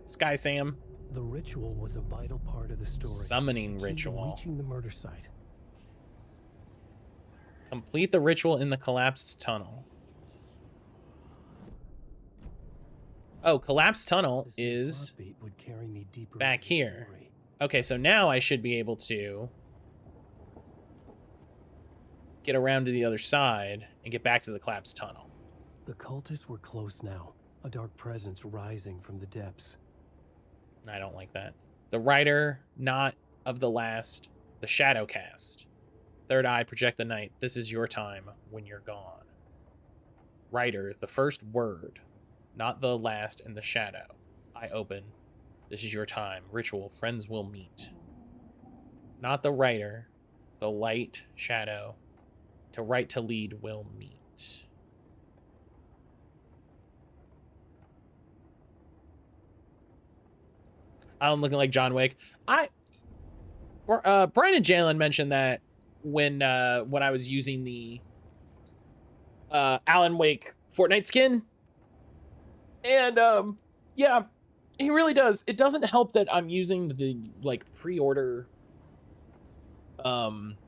Sky Sam. The ritual was a vital part of the story. Summoning The key to ritual. reaching the murder site. Complete the ritual in the collapsed tunnel. Oh, collapsed tunnel is would carry me deeper back into the here. story. Okay, so now I should be able to get around to the other side and get back to the collapsed tunnel. The cultists were close now, a dark presence rising from the depths. I don't like that. The writer, not of the last, the shadow cast. Third eye, project the night. This is your time when you're gone. Writer, the first word, not the last in the shadow. I open. This is your time. Ritual, friends will meet. Not the writer, the light, shadow. To write, to lead, will meet. I'm looking like John Wick. Brian and Jalen mentioned that when I was using the Alan Wake Fortnite skin. And yeah, he really does. It doesn't help that I'm using the like pre-order outfit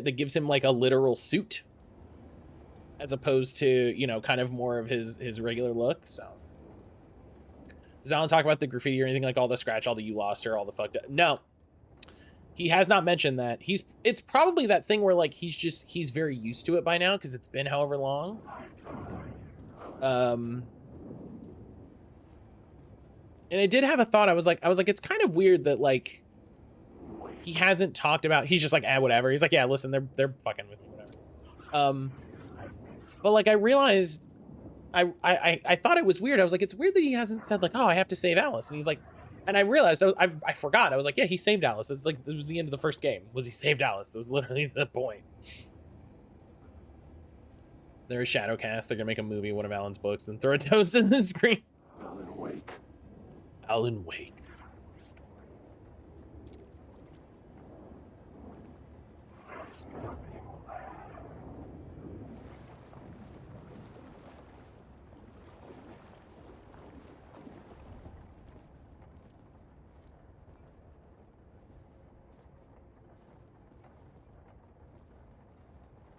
that gives him like a literal suit as opposed to, you know, kind of more of his regular look. So does Alan talk about the graffiti or anything, like all the scratch, all the you lost her, all the fucked up? No, he has not mentioned that. It's probably that thing where like he's very used to it by now because it's been however long. And I did have a thought. I was like, it's kind of weird that like he hasn't talked about. He's just like, whatever. He's like, yeah, listen, they're fucking with me, whatever. But like I realized, I thought it was weird. I was like, it's weird that he hasn't said like, oh, I have to save Alice. And he's like, and I realized I forgot. I was like, yeah, he saved Alice. It's like it was the end of the first game. Was he saved Alice? That was literally the point. They're a Shadowcast. They're gonna make a movie, one of Alan's books, then throw a toast in the screen. Alan Wake. Alan Wake.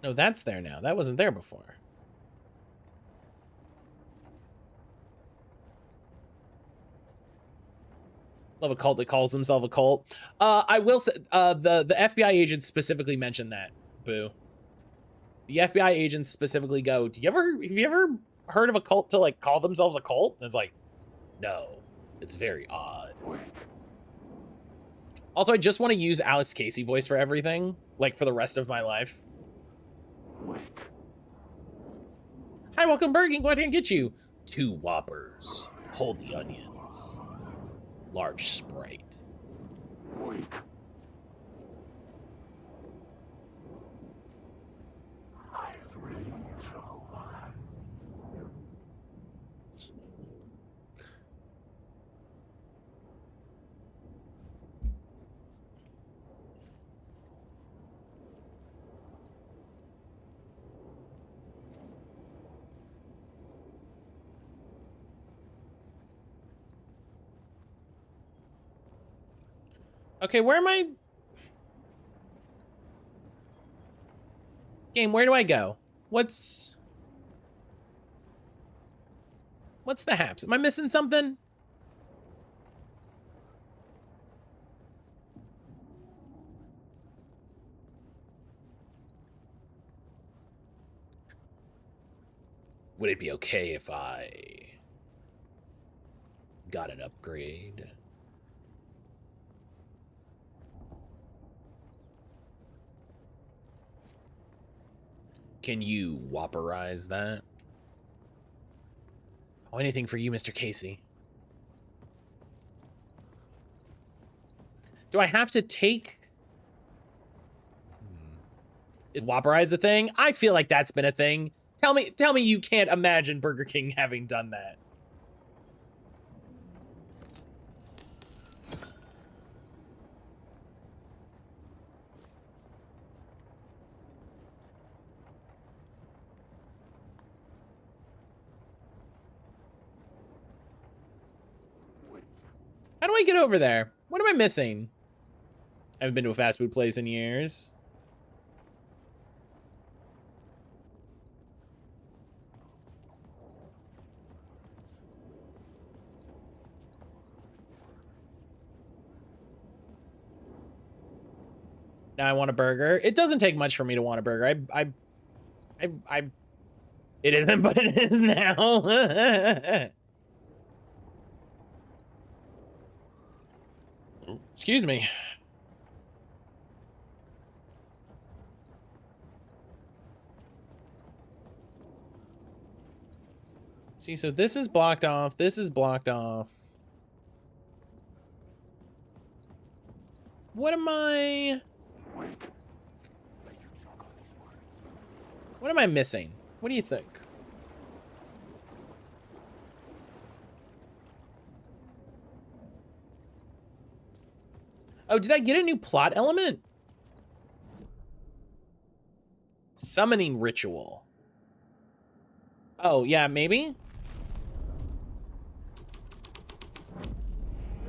No, that's there now. That wasn't there before. Love a cult that calls themselves a cult. I will say, the FBI agents specifically mentioned that, Boo. The FBI agents specifically go, have you ever heard of a cult to like call themselves a cult? And it's like, no, it's very odd. Also, I just want to use Alex Casey voice for everything, like for the rest of my life. Hi, welcome, Bergen. What can I get you? 2 Whoppers. Hold the onions. Large Sprite. Okay, where am I? Game, where do I go? What's the haps? Am I missing something? Would it be okay if I got an upgrade? Can you whopperize that? Oh, anything for you, Mr. Casey. Do I have to take... Is whopperize a thing? I feel like that's been a thing. Tell me you can't imagine Burger King having done that. How do I get over there? What am I missing? I haven't been to a fast food place in years. Now I want a burger. It doesn't take much for me to want a burger. It isn't, but it is now. Excuse me. See, so this is blocked off. This is blocked off. What am I... What am I missing? What do you think? Oh, did I get a new plot element? Summoning ritual. Oh, yeah, maybe?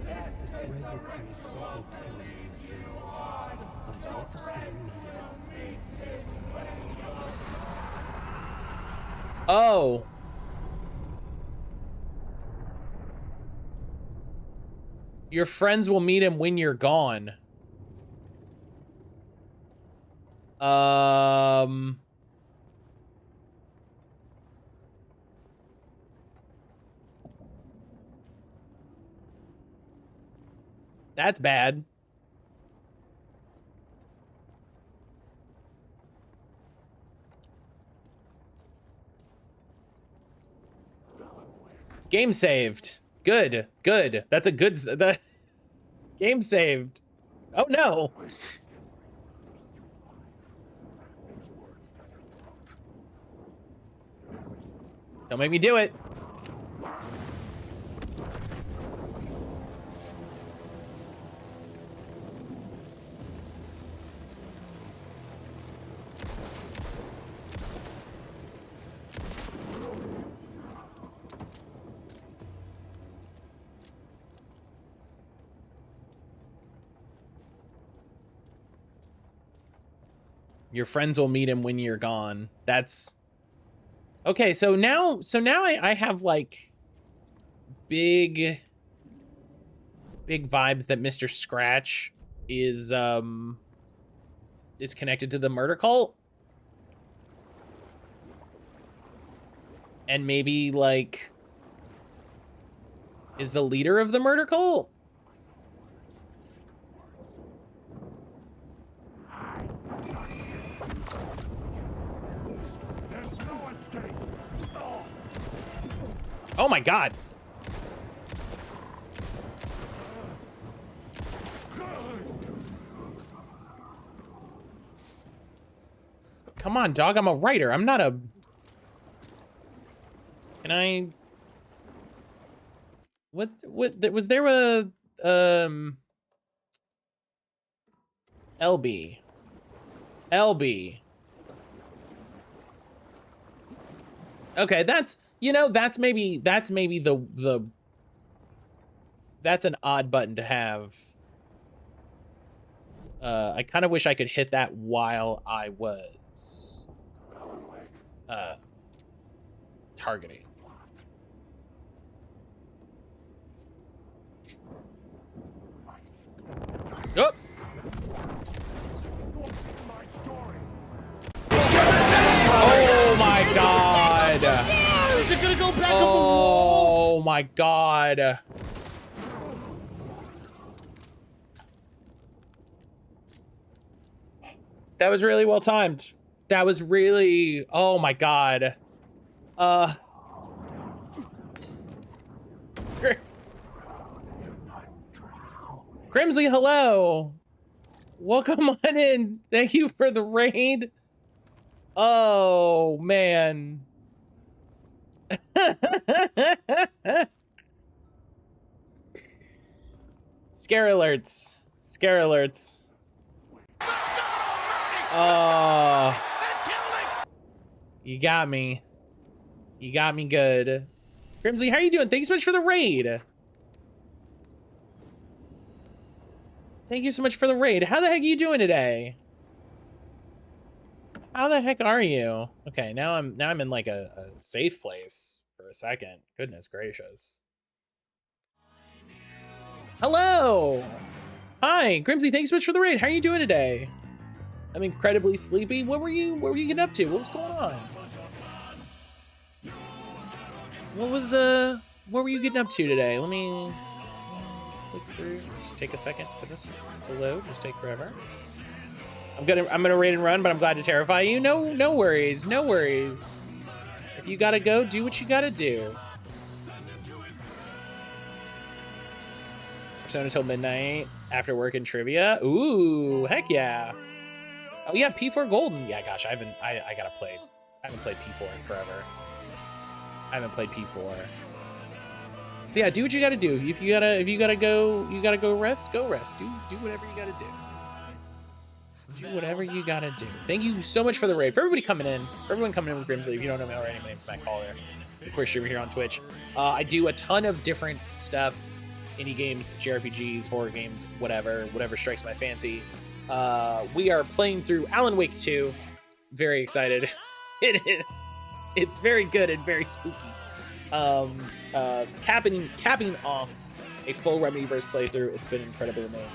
This thread will create something telling in the city, but it's what the story needed. Oh. Your friends will meet him when you're gone. That's bad. Game saved. Good, good. That's a good... The game saved. Oh, no. Don't make me do it. Your friends will meet him when you're gone. That's... Okay, so now I have, like, big vibes that Mr. Scratch is connected to the murder cult. And maybe, like, is the leader of the murder cult? Oh my God. Come on, dog. I'm a writer. I'm not a... Can I... What, was there a, LB. Okay, that's, you know, that's maybe the that's an odd button to have. I kind of wish I could hit that while I was targeting. Oh! Oh my god! Is it gonna go back up the Oh wall? my god! That was really well timed. That was really, oh my god. Grimsley, hello. Welcome on in. Thank you for the raid. Oh man. Scare alerts. Scare alerts. Oh. You got me. You got me good. Grimsley, how are you doing? Thank you so much for the raid. Thank you so much for the raid. How the heck are you doing today? How the heck are you? Okay, now I'm in like a safe place for a second. Goodness gracious. Hello. Hi, Grimsley, thanks so much for the raid. How are you doing today? I'm incredibly sleepy. What were you getting up to? What was going on? What were you getting up to today? Let me click through. Just take a second for this to load. Just take forever. I'm gonna raid and run, but I'm glad to terrify you. No worries, no worries. If you gotta go, do what you gotta do. Persona till midnight after work and trivia. Ooh, heck yeah. Oh yeah, P4 Golden. Yeah, gosh, I gotta play. I haven't played P4 in forever. I haven't played P4. But yeah, do what you gotta do. If you gotta go rest, go rest. Do whatever you gotta do. Do whatever you gotta do. Thank you so much for the raid. For everybody coming in, for everyone coming in with Grimsley. If you don't know me already, my name's mattcaulder. Of course, streamer here on Twitch. I do a ton of different stuff. Indie games, JRPGs, horror games, whatever strikes my fancy. We are playing through Alan Wake 2. Very excited. It's very good and very spooky. Capping off a full Remedyverse playthrough. It's been incredibly amazing.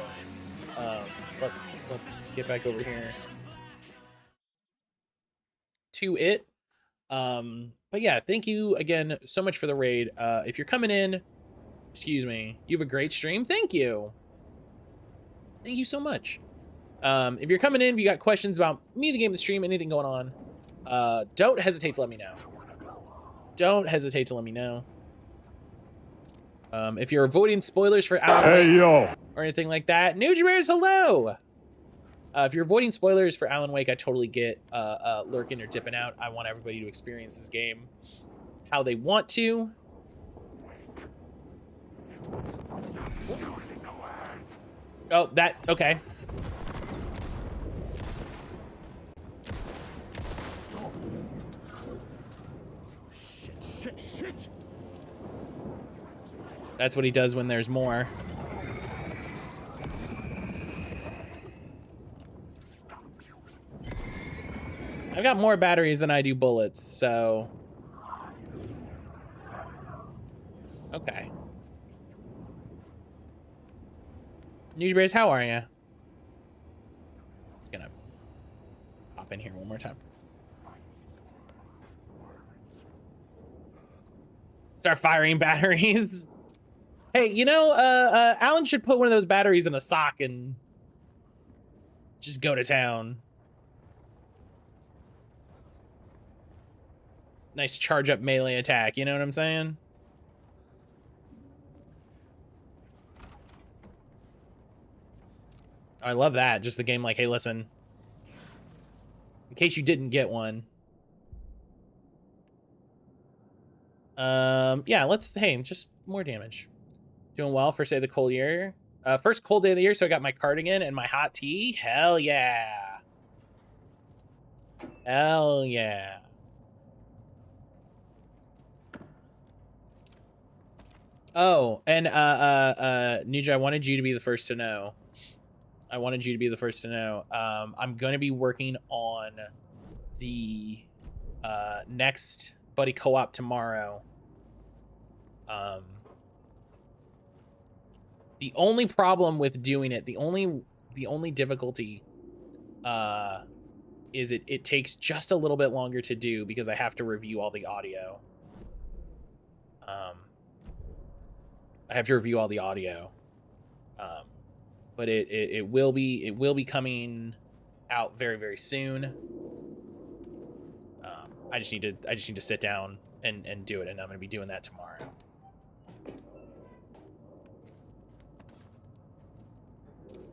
Let's get back over here to it. But yeah, thank you again so much for the raid. If you're coming in, excuse me, you have a great stream. Thank you. Thank you so much. If you're coming in, if you got questions about me, the game, the stream, anything going on, don't hesitate to let me know. Don't hesitate to let me know. If you're avoiding spoilers for Alan Wake or anything like that, Nujabers, hello. If you're avoiding spoilers for Alan Wake, I totally get lurking or dipping out. I want everybody to experience this game how they want to. Oh, that, okay. Shit. That's what he does when there's more. I've got more batteries than I do bullets, so. Okay. Newsbears, how are you? Just gonna pop in here one more time. Start firing batteries. Hey, you know, Alan should put one of those batteries in a sock and just go to town. Nice charge up melee attack, you know what I'm saying? I love that. Just the game like, hey, listen. In case you didn't get one. Yeah, hey, just more damage. Doing well for, say, the cold year. First cold day of the year, so I got my cardigan and my hot tea. Hell yeah. Hell yeah. Oh, and Nuja, I wanted you to be the first to know. I'm going to be working on the next buddy co-op tomorrow. The only problem with doing it, the only difficulty, is it takes just a little bit longer to do because I have to review all the audio. But it will be coming out very, very soon. I just need to sit down and do it, and I'm gonna be doing that tomorrow.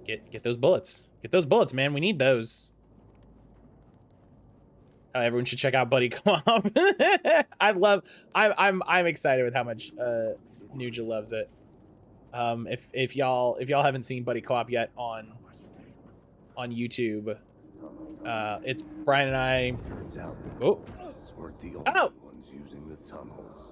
Get those bullets. Get those bullets, man. We need those. Everyone should check out Buddy Co-op. I'm excited with how much Nuja loves it. If y'all haven't seen Buddy Co-op yet on YouTube, it's Brian and I. Turns out the Oh. cultists weren't the only ones using the tunnels.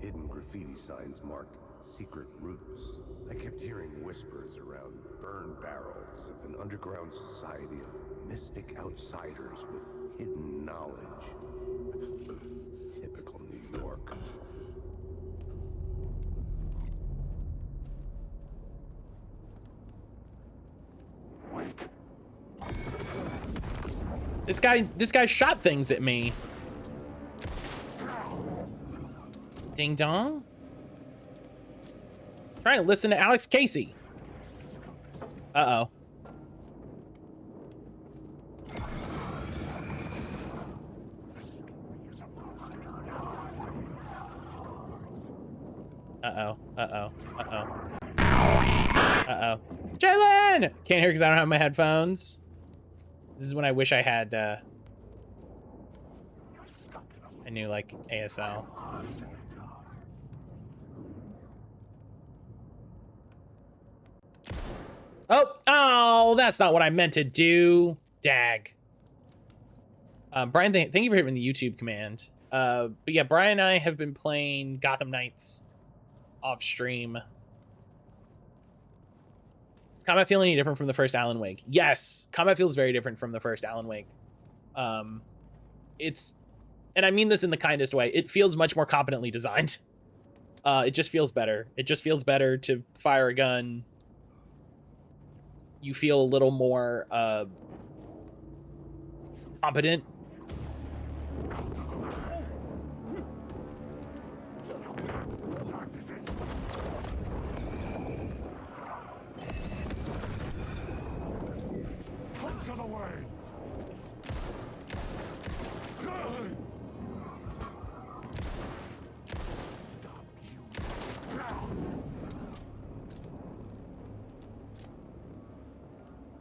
Hidden graffiti signs marked secret routes. I kept hearing whispers around burn barrels of an underground society of mystic outsiders with hidden knowledge. Typical New York. This guy shot things at me. Ding dong. Trying to listen to Alex Casey. Uh-oh. Uh-oh. Uh-oh. Uh-oh. Uh-oh. Jalen! Can't hear because I don't have my headphones. This is when I wish I had, I knew, like, ASL. Oh, that's not what I meant to do. Dag. Brian, thank you for hitting the YouTube command. But yeah, Brian and I have been playing Gotham Knights off stream. Does combat feel any different from the first Alan Wake? Yes, combat feels very different from the first Alan Wake. It's, and I mean this in the kindest way, it feels much more competently designed. It just feels better. It just feels better to fire a gun. You feel a little more competent.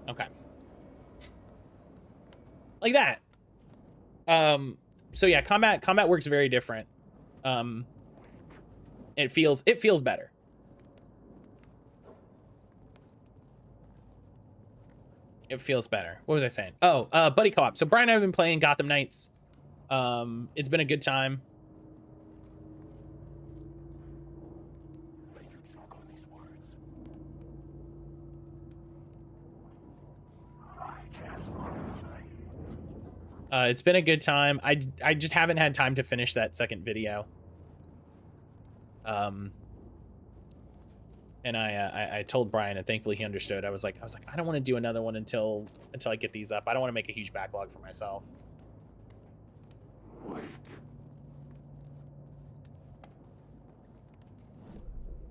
Okay. Like that. So yeah, combat works very different. It feels better. It feels better. What was I saying? Oh, buddy co-op. So Brian and I have been playing Gotham Knights. It's been a good time. It's been a good time. I just haven't had time to finish that second video. And I told Brian, and thankfully he understood. I was like, I don't want to do another one until I get these up. I don't want to make a huge backlog for myself.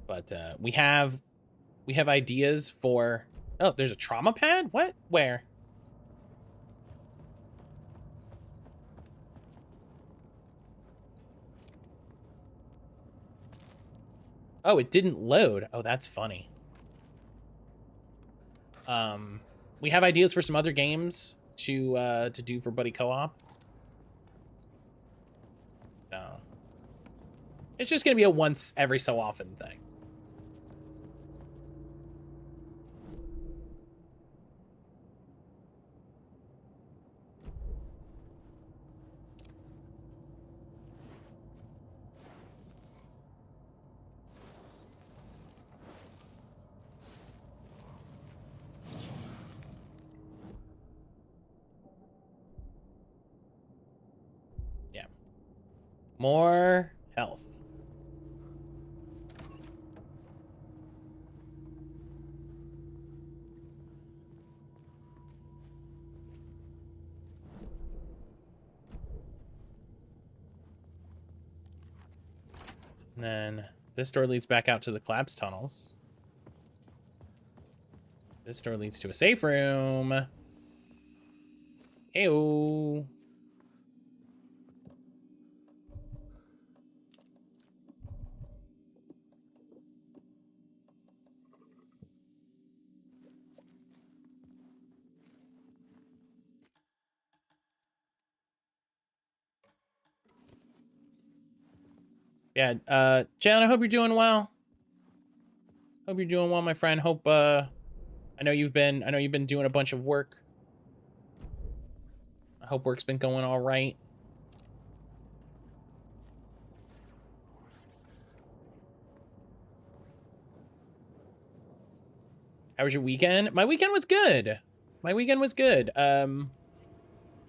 But we have ideas for. Oh, there's a trauma pad? What? Where? Oh, it didn't load. Oh, that's funny. We have ideas for some other games to do for buddy co-op. So it's just gonna be a once every so often thing. More health. And then this door leads back out to the collapse tunnels. This door leads to a safe room. Heyo. Yeah, Jalen, I hope you're doing well. Hope you're doing well, my friend. Hope I know you've been doing a bunch of work. I hope work's been going all right. How was your weekend? My weekend was good. My weekend was good. I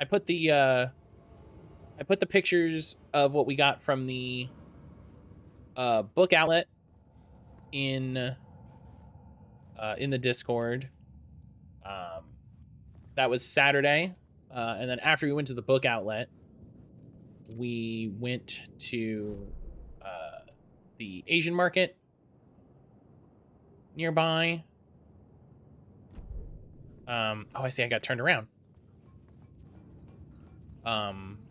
put the pictures of what we got from the book outlet in the Discord. That was Saturday. And then after we went to the book outlet, we went to the Asian market nearby. Oh, I see. I got turned around.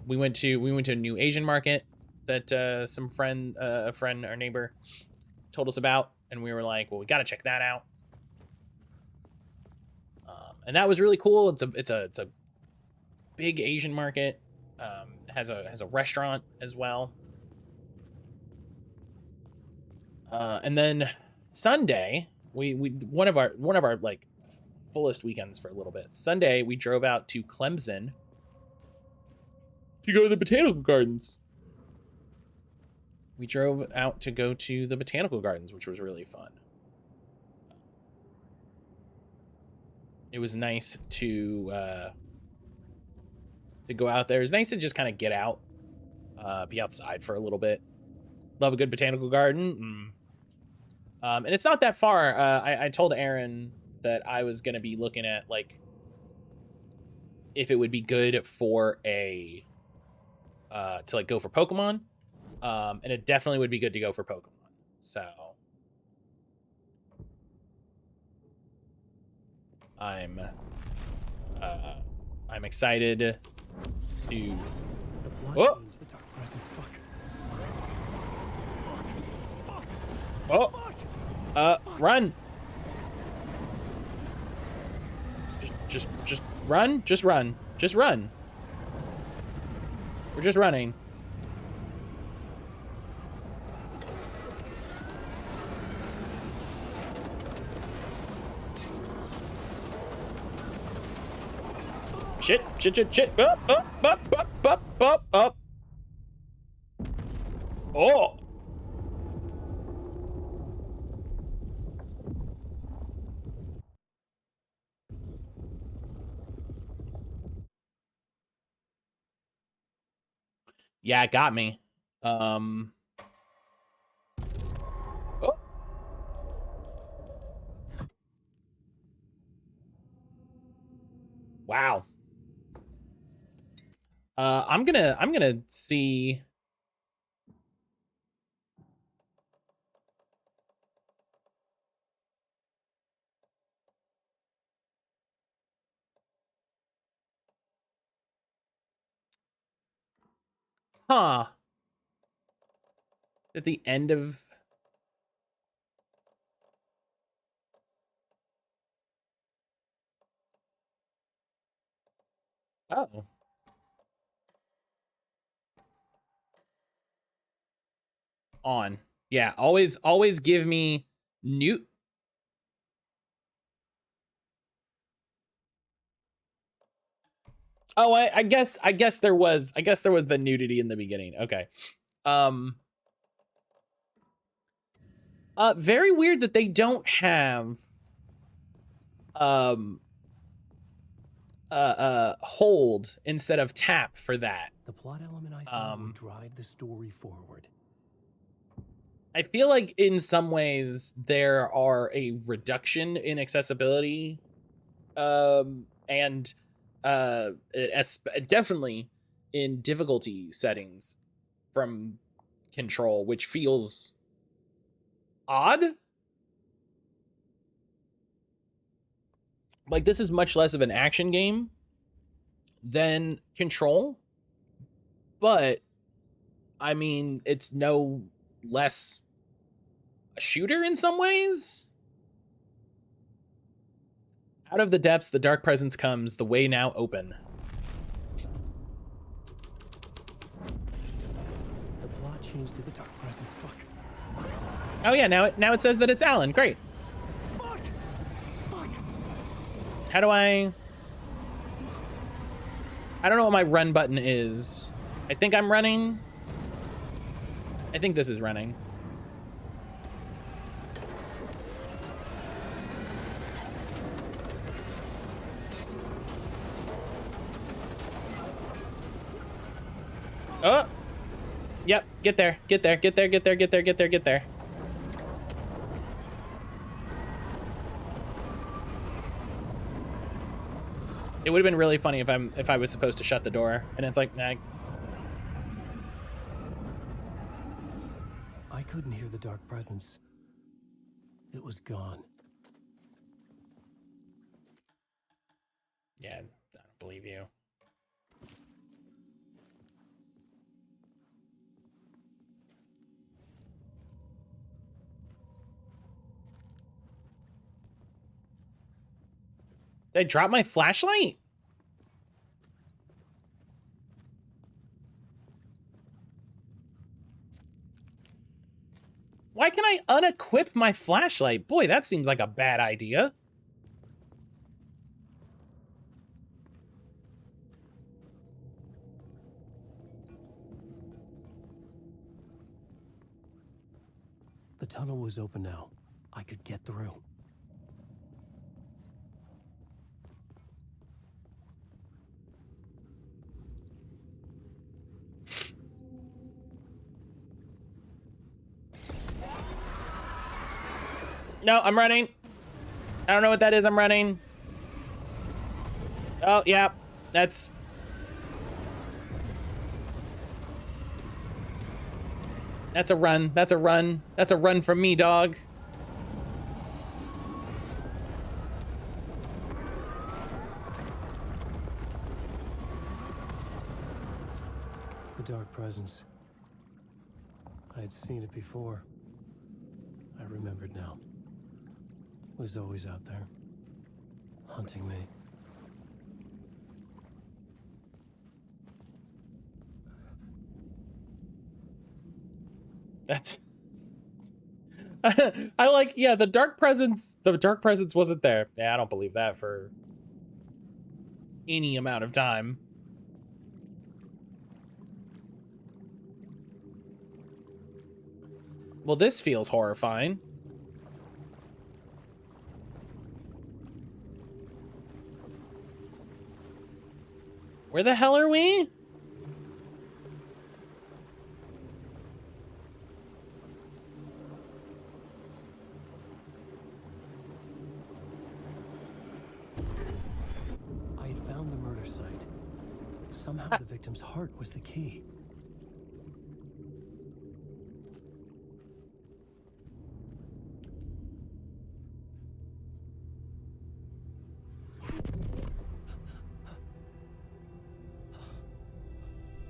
We went to a new Asian market that a friend, our neighbor, told us about, and we were like, well, we got to check that out. And that was really cool. It's a big Asian market. Has a restaurant as well. And then Sunday, we one of our like fullest weekends for a little bit. Sunday, we drove out to Clemson to go to the botanical gardens. We drove out to go to the botanical gardens, which was really fun. It was nice to go out there. It was nice to just kind of get out, be outside for a little bit. Love a good botanical garden. And it's not that far. I told Aaron that I was going to be looking at, like, if it would be good for a, to, like, go for Pokemon. And it definitely would be good to go for Pokemon. So I'm excited to... Oh! Oh! Run! Just run? Just run. Just run. We're just running. Shit. Up. Oh. Yeah, it got me. Oh. Wow. I'm gonna see. Huh. At the end of... Oh. On. Yeah, always give me new... Oh, I guess there was the nudity in the beginning. Okay. Very weird that they don't have hold instead of tap for that. The plot element I thought would drive the story forward. I feel like in some ways there are a reduction in accessibility, and definitely in difficulty settings from Control, which feels odd. Like, this is much less of an action game than Control, but I mean, it's no less a shooter in some ways. Out of the depths, the dark presence comes, the way now open. The plot changed to the dark presence. Fuck. Oh yeah, now it says that it's Alan. Great. Fuck. Fuck. How do I don't know what my run button is. I think I'm running. I think this is running. Oh, yep, get there, get there, get there, get there, get there, get there, get there. It would have been really funny if I was supposed to shut the door, and it's like, nah. I couldn't hear the dark presence. It was gone. Yeah, I don't believe you. Did I drop my flashlight? Why can I unequip my flashlight? Boy, that seems like a bad idea. The tunnel was open now. I could get through. No, I'm running. I don't know what that is. I'm running. Oh, yeah. That's... That's a run. That's a run. That's a run from me, dog. The dark presence. I had seen it before. I remembered now. It was always out there, hunting me. That's... I like, yeah, the dark presence wasn't there. Yeah, I don't believe that for any amount of time. Well, this feels horrifying. Where the hell are we? I had found the murder site. Somehow the victim's heart was the key.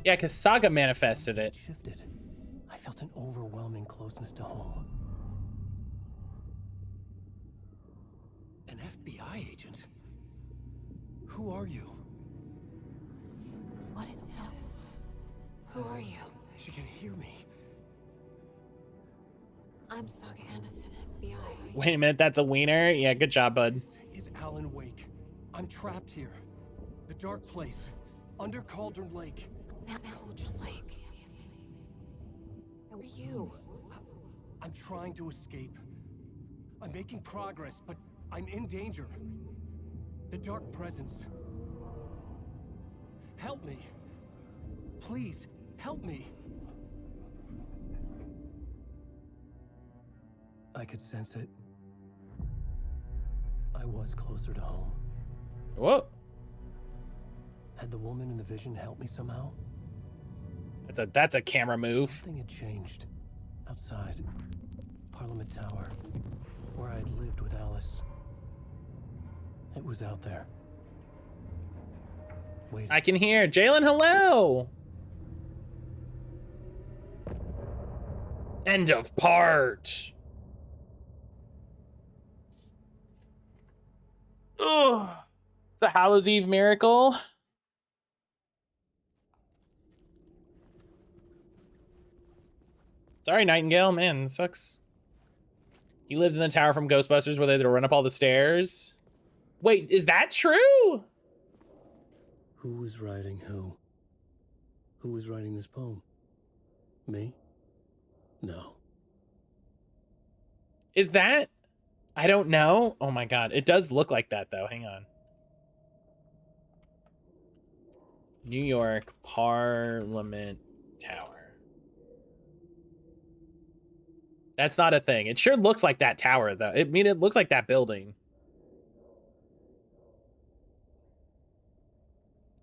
Yeah, because Saga manifested it. Shifted. I felt an overwhelming closeness to home. An FBI agent? Who are you? What is this? Who are you? She can hear me. I'm Saga Anderson, FBI. Wait a minute, that's a wiener? Yeah, good job, bud. This is Alan Wake. I'm trapped here. The dark place. Under Cauldron Lake. Cauldron Lake. Who are you? I'm trying to escape. I'm making progress, but I'm in danger. The dark presence. Help me. Please, help me. I could sense it. I was closer to home. Whoa. Had the woman in the vision helped me somehow? That's a camera move. Something had changed. Outside. Parliament Tower. Where I'd lived with Alice. It was out there. Wait. I can hear. Jalen, hello! End of part. Ugh. It's a Hallows Eve miracle. Sorry, Nightingale. Man, it sucks. He lived in the tower from Ghostbusters where they had to run up all the stairs. Wait, is that true? Who was writing who? Who was writing this poem? Me? No. Is that? I don't know. Oh my god. It does look like that though. Hang on. New York Parliament Tower. That's not a thing. It sure looks like that tower though. I mean, it looks like that building.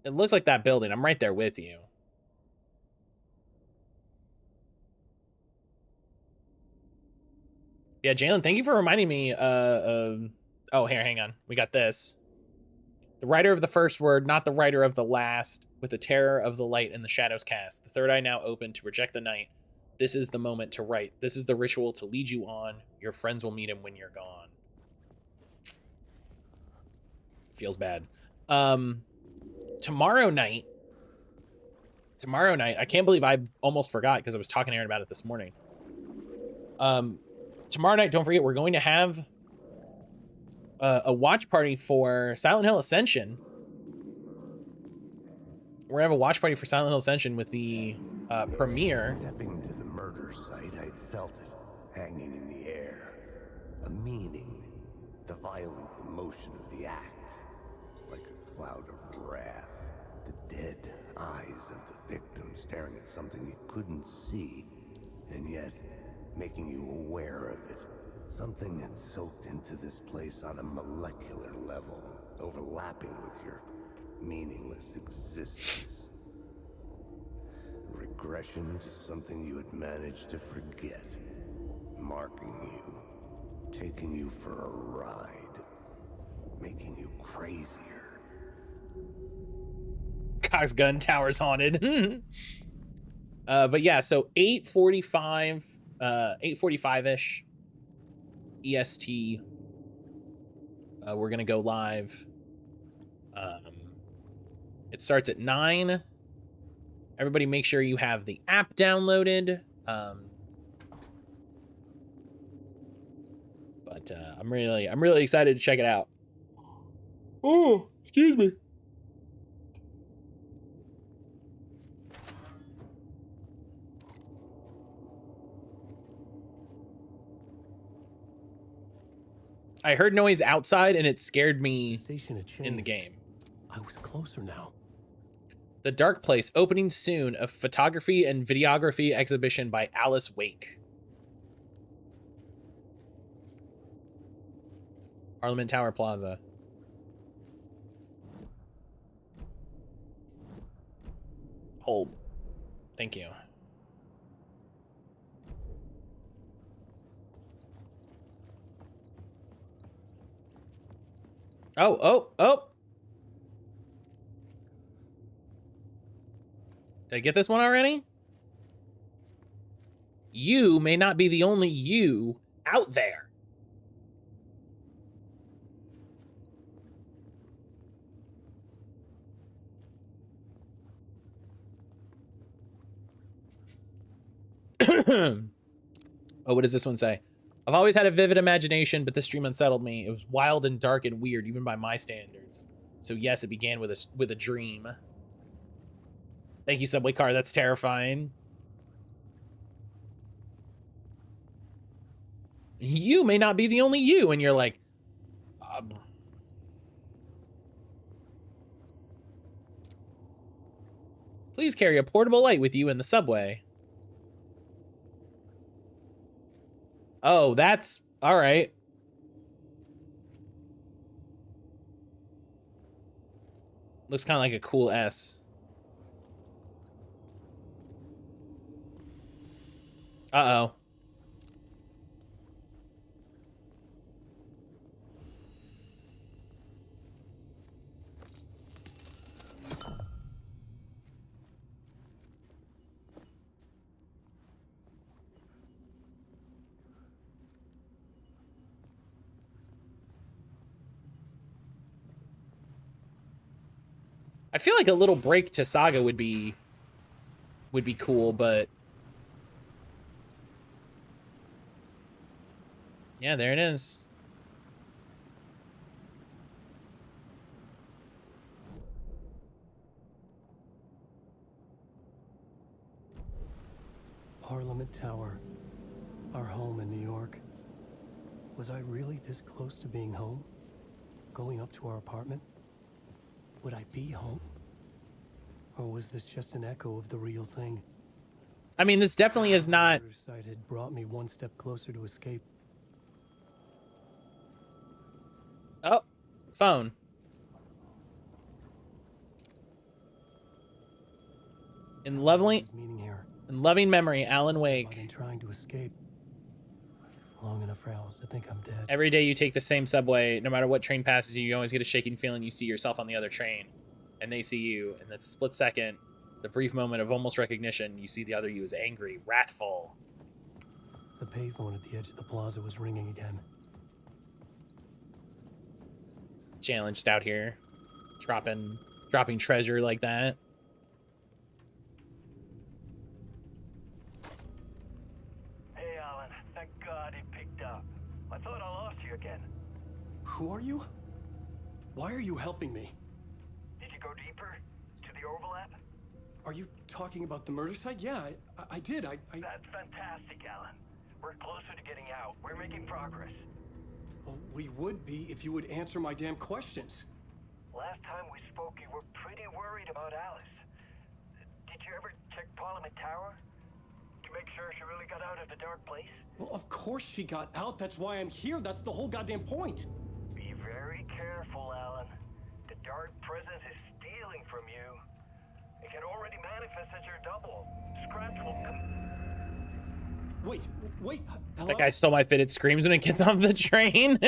It looks like that building. I'm right there with you. Yeah, Jalen, thank you for reminding me. Oh, here, hang on. We got this. The writer of the first word, not the writer of the last, with the terror of the light and the shadows cast. The third eye now open to reject the night. This is the moment to write. This is the ritual to lead you on. Your friends will meet him when you're gone. Feels bad. Tomorrow night, I can't believe I almost forgot because I was talking to Aaron about it this morning. Tomorrow night, don't forget, we're going to have a watch party for Silent Hill Ascension. We're gonna have a watch party for Silent Hill Ascension with the premiere. Stepping to the murder site, I'd felt it hanging in the air. A meaning, the violent emotion of the act. Like a cloud of wrath. The dead eyes of the victim staring at something you couldn't see, and yet making you aware of it. Something had soaked into this place on a molecular level, overlapping with your meaningless existence. Regression to something you had managed to forget. Marking you, taking you for a ride, making you crazier. Cox Gun Tower's haunted. But yeah, so 8:45, 8:45-ish EST. We're gonna go live. It starts at 9. Everybody make sure you have the app downloaded. But I'm really excited to check it out. Oh, excuse me. I heard noise outside and it scared me in the game. I was closer now. The Dark Place, opening soon, a photography and videography exhibition by Alice Wake. Parliament Tower Plaza. Hold. Thank you. Oh. Did I get this one already? You may not be the only you out there. Oh, what does this one say? I've always had a vivid imagination, but this dream unsettled me. It was wild and dark and weird, even by my standards. So yes, it began with a dream. Thank you, Subway Car. That's terrifying. You may not be the only you, and you're like, Please carry a portable light with you in the subway. Oh, that's all right. Looks kind of like a cool S. Uh-oh. I feel like a little break to Saga would be cool, but yeah, there it is. Parliament Tower, our home in New York. Was I really this close to being home? Going up to our apartment? Would I be home? Or was this just an echo of the real thing? I mean, this definitely is not... The sight had brought me one step closer to escape. Oh, phone. In loving memory, Alan Wake. I've been trying to escape long enough for Alice to think I'm dead. Every day you take the same subway, no matter what train passes you, you always get a shaking feeling you see yourself on the other train. And they see you, and that split second, the brief moment of almost recognition, you see the other you as angry, wrathful. The payphone at the edge of the plaza was ringing again. Challenged out here, dropping treasure like that. Hey, Alan. Thank God he picked up. I thought I lost you again. Who are you? Why are you helping me? Did you go deeper? To the overlap? Are you talking about the murder site? Yeah, I did. That's fantastic, Alan. We're closer to getting out. We're making progress. Well, we would be if you would answer my damn questions. Last time we spoke, you were pretty worried about Alice. Did you ever check Parliament Tower? To make sure she really got out of the dark place? Well, of course she got out. That's why I'm here. That's the whole goddamn point. Be very careful, Alan. The dark presence is stealing from you. It can already manifest as your double. Scratch will come. Wait. Hello? That guy stole my fit. It screams when it gets off the train.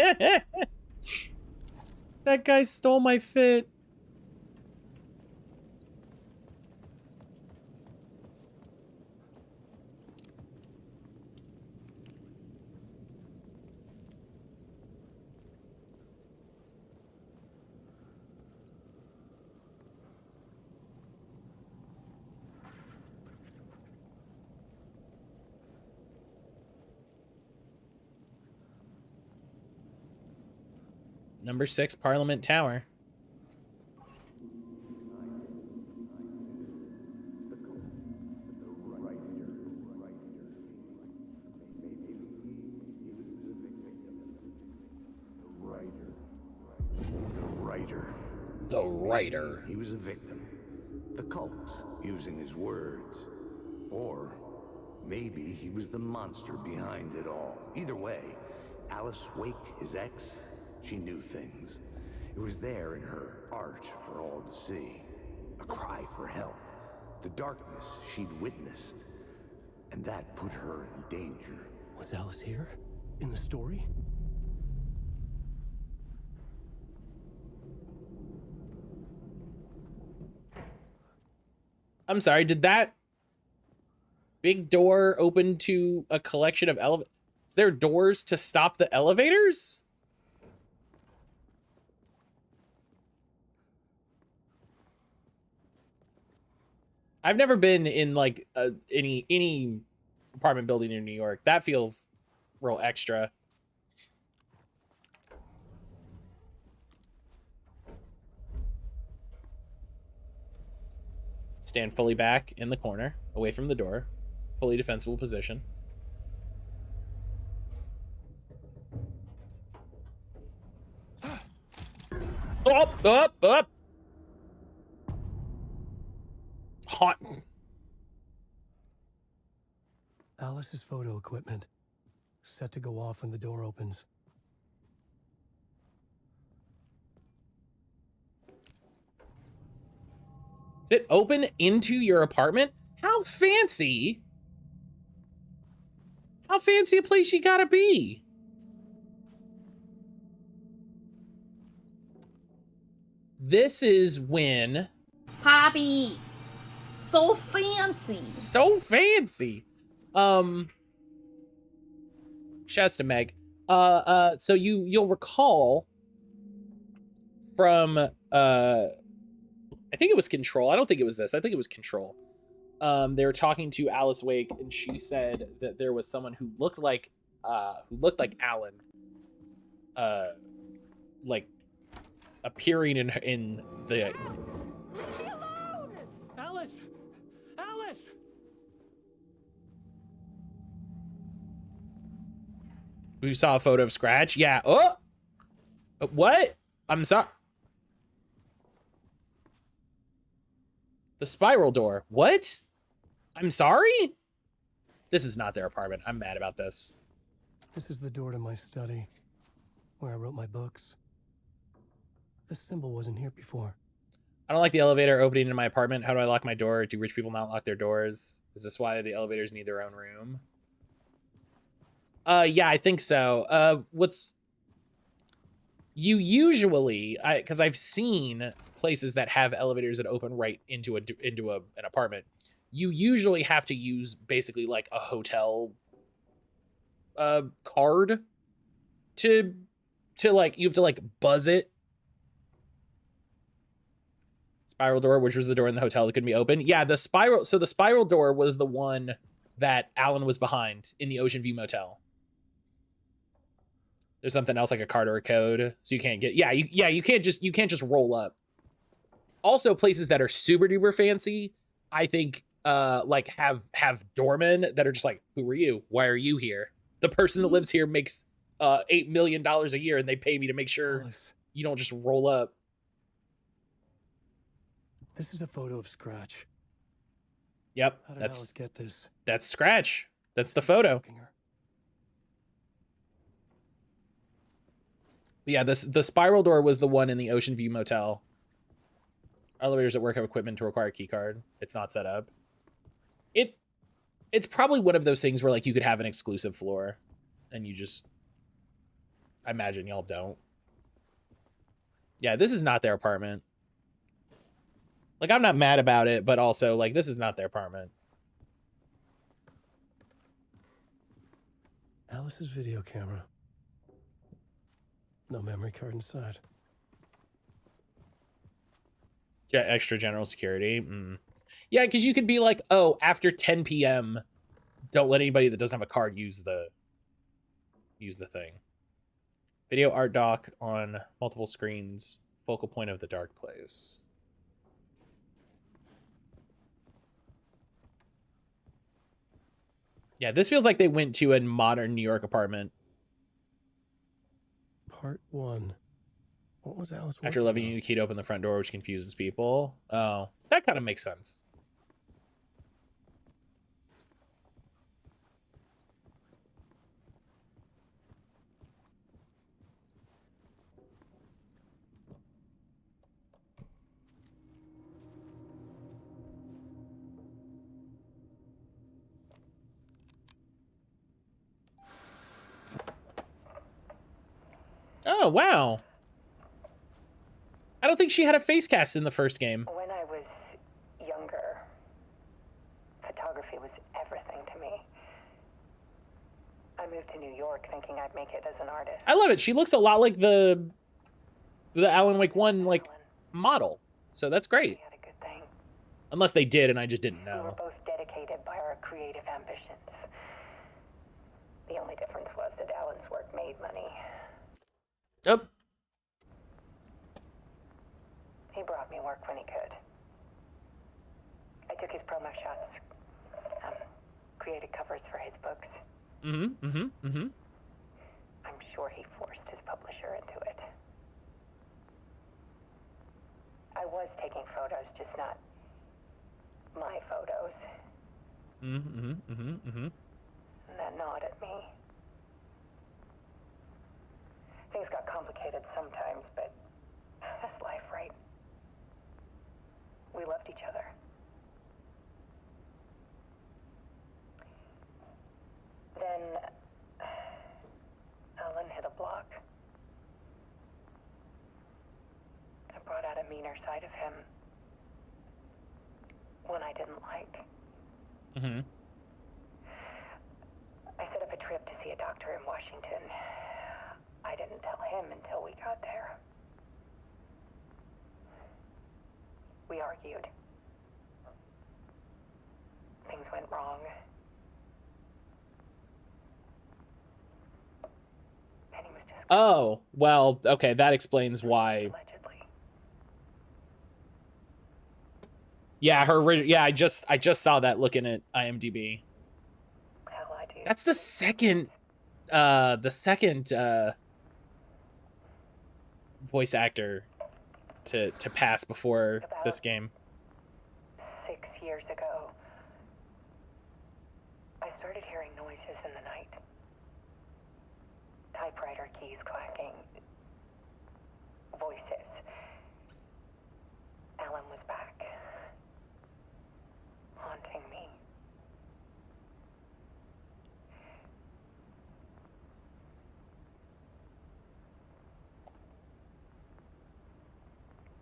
That guy stole my fit. Number 6, Parliament Tower. The writer. He was a victim. The cult, using his words. Or maybe he was the monster behind it all. Either way, Alice Wake, his ex, she knew things. It was there in her art for all to see. A cry for help. The darkness she'd witnessed. And that put her in danger. Was Alice here? In the story? I'm sorry, did that big door open to a collection of elevators? Is there doors to stop the elevators? I've never been in like any apartment building in New York. That feels real extra. Stand fully back in the corner, away from the door. Fully defensible position. Up! haunt. Alice's photo equipment. Set to go off when the door opens. Is it open into your apartment? How fancy? How fancy a place you gotta be? This is when... Poppy! So fancy. So fancy. Shouts to Meg. So you'll recall from I think it was Control. I don't think it was this. I think it was Control. They were talking to Alice Wake, and she said that there was someone who looked like Alan, like appearing in the. Alice! Alice! We saw a photo of Scratch. Yeah. Oh. What? I'm sorry. The spiral door. What? I'm sorry? This is not their apartment. I'm mad about this. This is the door to my study, where I wrote my books. This symbol wasn't here before. I don't like the elevator opening in my apartment. How do I lock my door? Do rich people not lock their doors? Is this why the elevators need their own room? Yeah, I think so. You usually, because I've seen places that have elevators that open right into an apartment. You usually have to use basically like a hotel card to like, you have to like buzz it. Spiral door, which was the door in the hotel that couldn't be opened. Yeah, the spiral door was the one that Alan was behind in the Ocean View Motel. There's something else like a card or a code, so you can't get. You can't just roll up. Also, places that are super duper fancy, I think, like have doormen that are just like, who are you? Why are you here? The person that lives here makes $8 million a year, and they pay me to make sure you don't just roll up. This is a photo of Scratch. Yep, How did Alice get this? That's Scratch. That's the photo. Yeah, the spiral door was the one in the Ocean View Motel. Elevators at work have equipment to require a key card. It's not set up. It's probably one of those things where like you could have an exclusive floor, and you just. I imagine y'all don't. Yeah, this is not their apartment. Like, I'm not mad about it, but also like this is not their apartment. Alice's video camera. No memory card inside. Yeah, extra general security. Yeah, because you could be like, oh, after 10 p.m., don't let anybody that doesn't have a card use the thing. Video art doc on multiple screens. Focal point of the dark place. Yeah, this feels like they went to a modern New York apartment. Part 1. What was Alice? After Loving you, the key to open the front door, which confuses people. Oh, that kind of makes sense. Oh, wow. I don't think she had a face cast in the first game. When I was younger, photography was everything to me. I moved to New York thinking I'd make it as an artist. I love it. She looks a lot like the Alan Wake 1 like model. So that's great. We had a good thing. Unless they did and I just didn't We were know. both dedicated by our creative ambitions. The only difference was that Alan's work made money. Oh. He brought me work when he could. I took his promo shots, created covers for his books. I'm sure he forced his publisher into it. I was taking photos, just not My photos. And that nod at me. Things got complicated sometimes, but that's life, right? We loved each other. Then Alan hit a block. I brought out a meaner side of him. One I didn't like. I set up a trip to see a doctor in Washington. I didn't tell him until we got there. We argued. Things went wrong. And he was just... Oh, well, okay, that explains why. Allegedly. Yeah, I just saw that looking at IMDb. Hell, I do. That's the second voice actor to pass before this game. 6 years ago, I started hearing noises in the night. Typewriter keys clacking. Voices. Alan was back. Haunting me.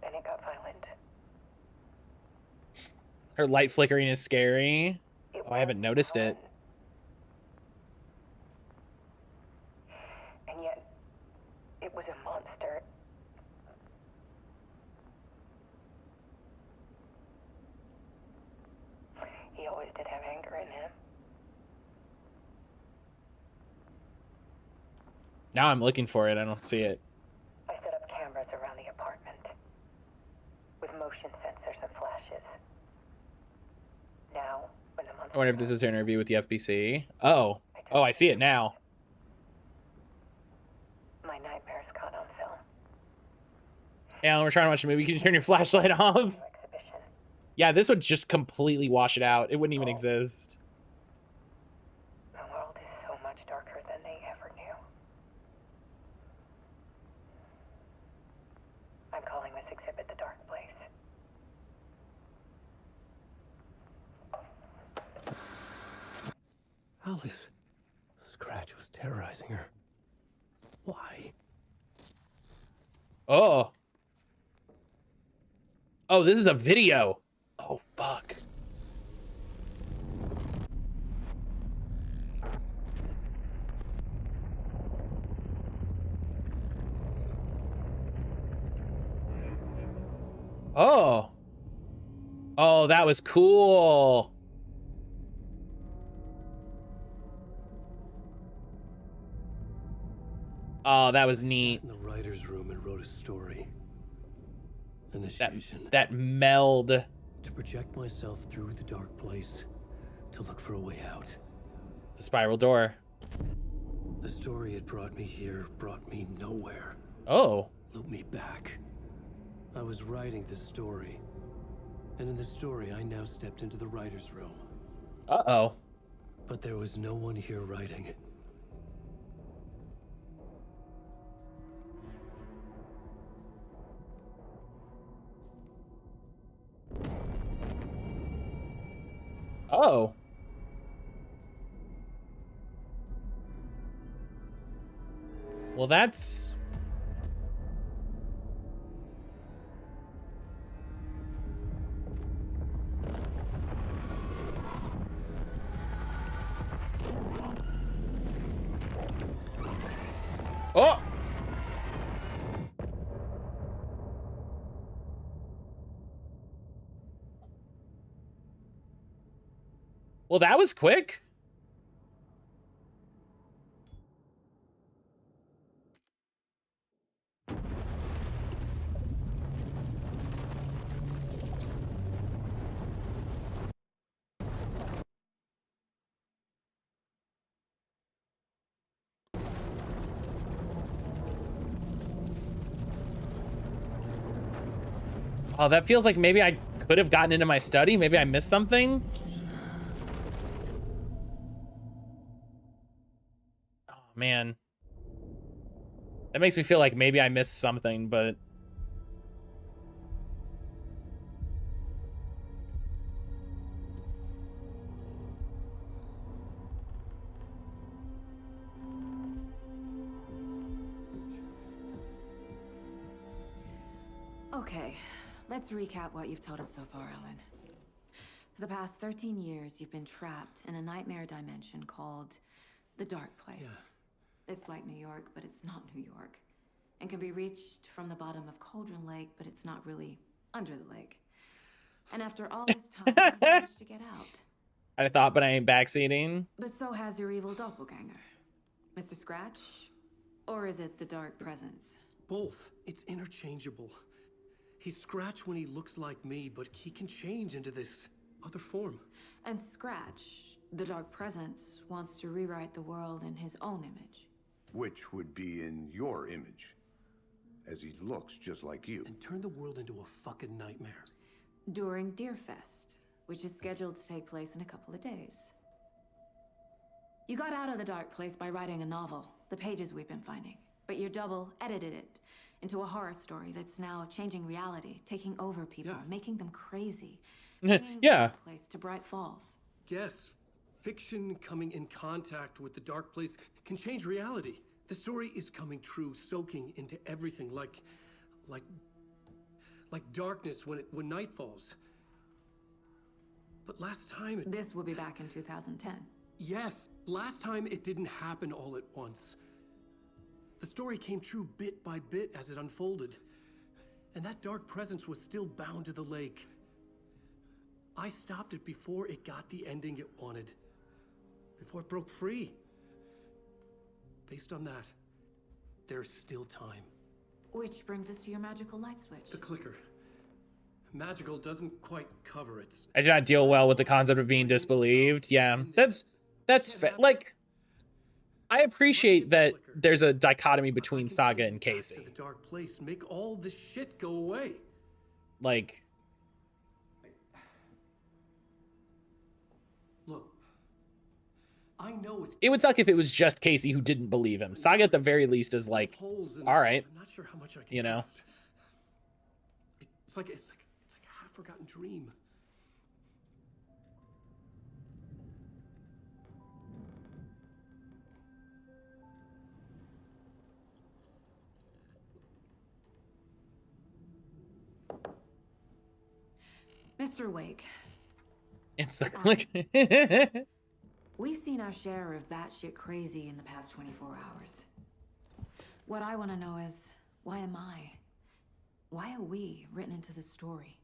Then it got violent. Her light flickering is scary. It Oh, I haven't noticed it. And yet, it was a monster. He always did have anger in him. Now I'm looking for it. I don't see it. I set up cameras around the apartment with motion sensors and flashes. Now, when the monster... I wonder if this is her interview with the FBC. Oh, I see it now. My nightmares caught on film. Alan, we're trying to watch a movie. Can you turn your flashlight off? Exhibition. Yeah, this would just completely wash it out. It wouldn't even exist. The world is so much darker than they ever knew. I'm calling this exhibit The Dark Place. Alice. Scratch was terrorizing her. Why? Oh. Oh, this is a video. Oh, fuck. Oh. Oh, that was cool. Oh, that was neat. In the writer's room and wrote a story. Initiation. That meld. To project myself through the dark place. To look for a way out. The spiral door. The story had brought me here, brought me nowhere. Oh. Looped me back. I was writing the story. And in the story, I now stepped into the writer's room. Uh-oh. But there was no one here writing it. Oh. Well, that's... Oh! Well, that was quick. Oh, that feels like maybe I could have gotten into my study. Maybe I missed something. Oh, man. That makes me feel like maybe I missed something, but... Okay, let's recap what you've told us so far, Ellen. For the past 13 years, you've been trapped in a nightmare dimension called the Dark Place. Yeah. It's like New York, but it's not New York. And can be reached from the bottom of Cauldron Lake, but it's not really under the lake. And after all this time, you managed to get out. I thought, but I ain't backseating. But so has your evil doppelganger. Mr. Scratch? Or is it the Dark Presence? Both. It's interchangeable. He's Scratch when he looks like me, but he can change into this other form. And Scratch, the Dark Presence, wants to rewrite the world in his own image. Which would be in your image, as he looks just like you. And turn the world into a fucking nightmare. During Deerfest, which is scheduled to take place in a couple of days. You got out of the Dark Place by writing a novel, the pages we've been finding. But your double edited it into a horror story that's now changing reality, taking over people, making them crazy. Yeah. Place to Bright Falls. Yes, fiction coming in contact with the Dark Place can change reality. The story is coming true, soaking into everything, like darkness when night falls. But last time This will be back in 2010. Yes, last time it didn't happen all at once. The story came true bit by bit as it unfolded. And that dark presence was still bound to the lake. I stopped it before it got the ending it wanted. Before it broke free. Based on that, there's still time. Which brings us to your magical light switch. The clicker. Magical doesn't quite cover it. I did not deal well with the concept of being disbelieved. Yeah, that's like, I appreciate that there's a dichotomy between Saga and Casey. The dark place, make all this shit go away. Like, look, I know it would suck if it was just Casey who didn't believe him. Saga at the very least is like, all right, I'm not sure how much I can you know. trust. It's like a half-forgotten dream. Mr. Wake. It's the We've seen our share of batshit crazy in the past 24 hours. What I want to know is, why am I? Why are we written into the story?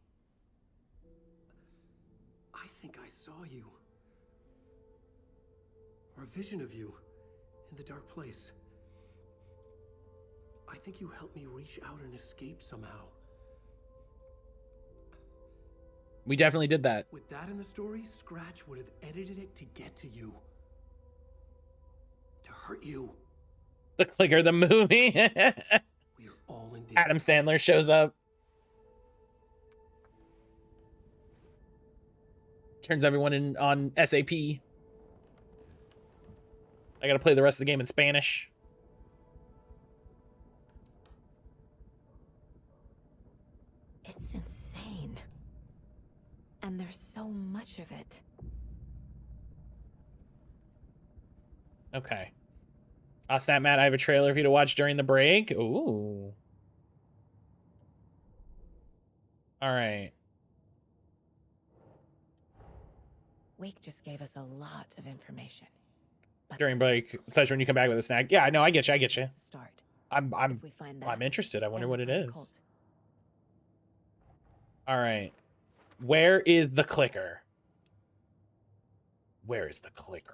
I think I saw you. Or a vision of you in the dark place. I think you helped me reach out and escape somehow. We definitely did that. With that in the story, Scratch would have edited it to get to you. To hurt you. The Clicker, the movie. We are all in danger. Adam Sandler shows up. Turns everyone in on SAP. I gotta play the rest of the game in Spanish. It's insane. And there's so much of it. Okay. Snap, Matt, I have a trailer for you to watch during the break. Ooh. All right. Wake just gave us a lot of information. But During break, such when you come back with a snack. Yeah, no, I get you. I get you. Start. I'm If we find that, I'm interested. I wonder then what we it find the is. cult. All right. Where is the clicker? Where is the clicker?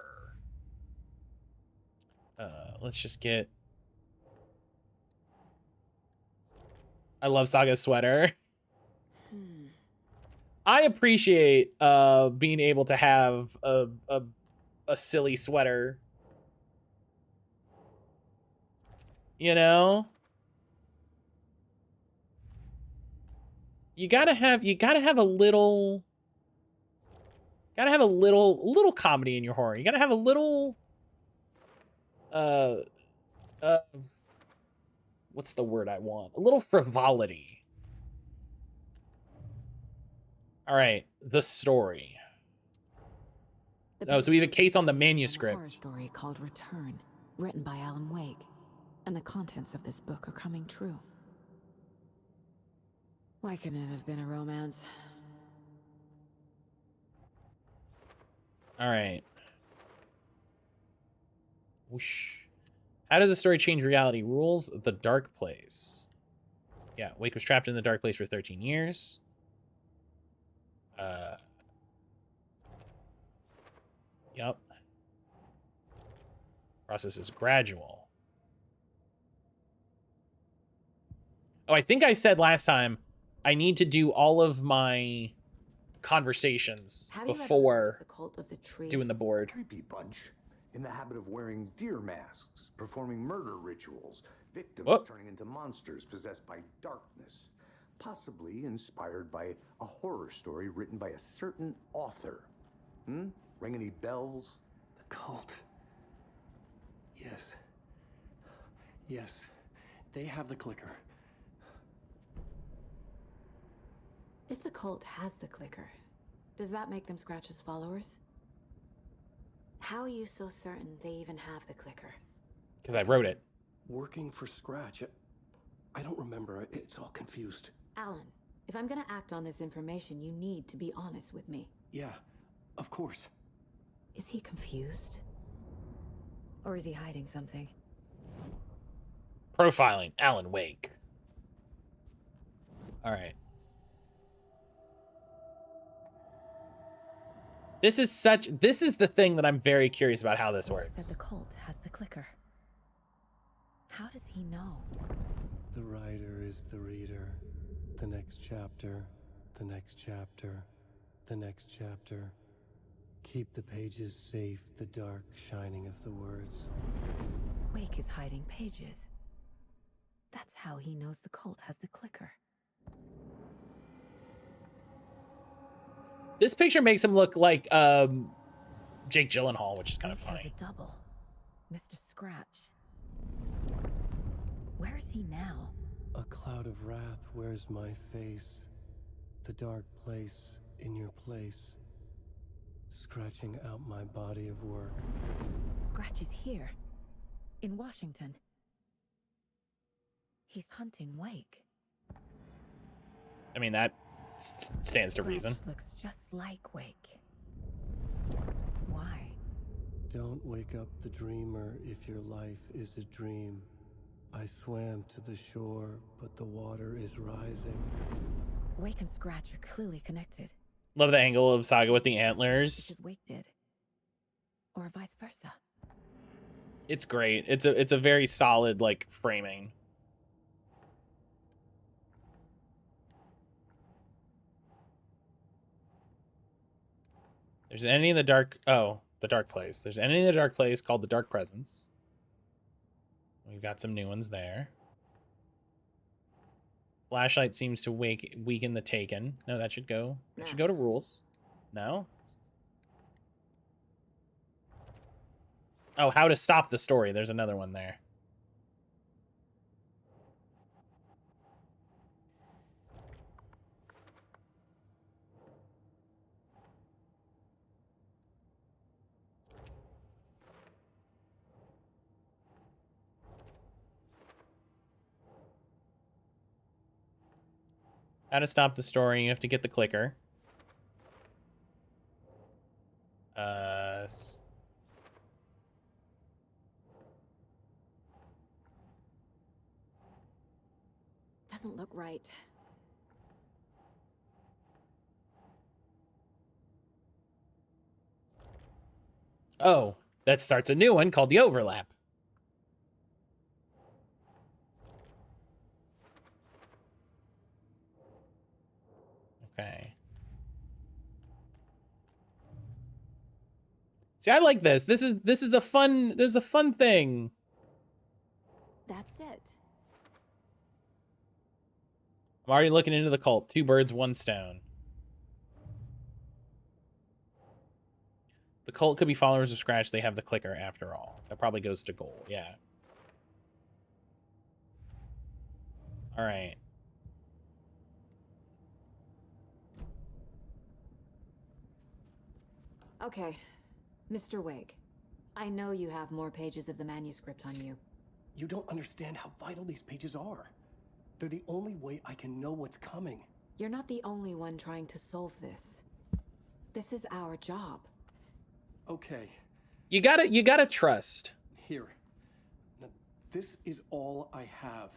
Let's just get... I love Saga's sweater. I appreciate being able to have a silly sweater. You know? you gotta have a little little comedy in your horror. You gotta have a little uh what's the word I want? A little frivolity. All right, the story. Oh, so we have a case on the manuscript. A horror story called Return, written by Alan Wake, and the contents of this book are coming true. Why couldn't it have been a romance? All right. Whoosh. How does the story change reality? Rules the dark place. Yeah, Wake was trapped in the dark place for 13 years. Yep. Process is gradual. Oh, I think I said last time I need to do all of my conversations before the Cult of the Tree? doing the board. Creepy bunch. In the habit of wearing deer masks, performing murder rituals, victims turning into monsters possessed by darkness, possibly inspired by a horror story written by a certain author. Ring any bells? The cult. Yes. Yes. They have the clicker. If the cult has the clicker, does that make them Scratch's followers? How are you so certain they even have the clicker? Because I wrote it. Working for Scratch. I don't remember. It's all confused. Alan, if I'm gonna act on this information, you need to be honest with me. Yeah, of course. Is he confused? Or is he hiding something? Profiling Alan Wake. All right. This is the thing that I'm very curious about how this works. Said the cult has the clicker. How does he know? The writer is the reader. The next chapter, the next chapter, the next chapter. Keep the pages safe, the dark shining of the words. Wake is hiding pages. That's how he knows the cult has the clicker. This picture makes him look like Jake Gyllenhaal, which is kind of funny. Has a double. Mr. Scratch. Where is he now? A cloud of wrath wears my face. The dark place in your place. Scratching out my body of work. Scratch is here. In Washington. He's hunting Wake. I mean, that stands to reason. Scratch looks just like Wake. Why? Don't wake up the dreamer if your life is a dream. I swam to the shore, but the water is rising. Wake and Scratch are clearly connected. Love the angle of Saga with the antlers. Just as Wake did. Or vice versa. It's great. It's a very solid, like, framing. There's an entity in the dark... Oh, the dark place. There's an entity in the dark place called the Dark Presence. We've got some new ones there. Flashlight seems to weaken the Taken. No, that should go. It should go to rules. No? Oh, how to stop the story. There's another one there. How to stop the story. You have to get the clicker. Doesn't look right. Oh, that starts a new one called the overlap. Okay. See, I like this. This is a fun thing. That's it. I'm already looking into the cult. 2 birds, 1 stone. The cult could be followers of Scratch. They have the clicker after all. That probably goes to goal. Yeah. All right. Okay, Mr. Wake. I know you have more pages of the manuscript on you. You don't understand how vital these pages are. They're the only way I can know what's coming. You're not the only one trying to solve this. This is our job. Okay, You gotta trust. here. Now, this is all I have.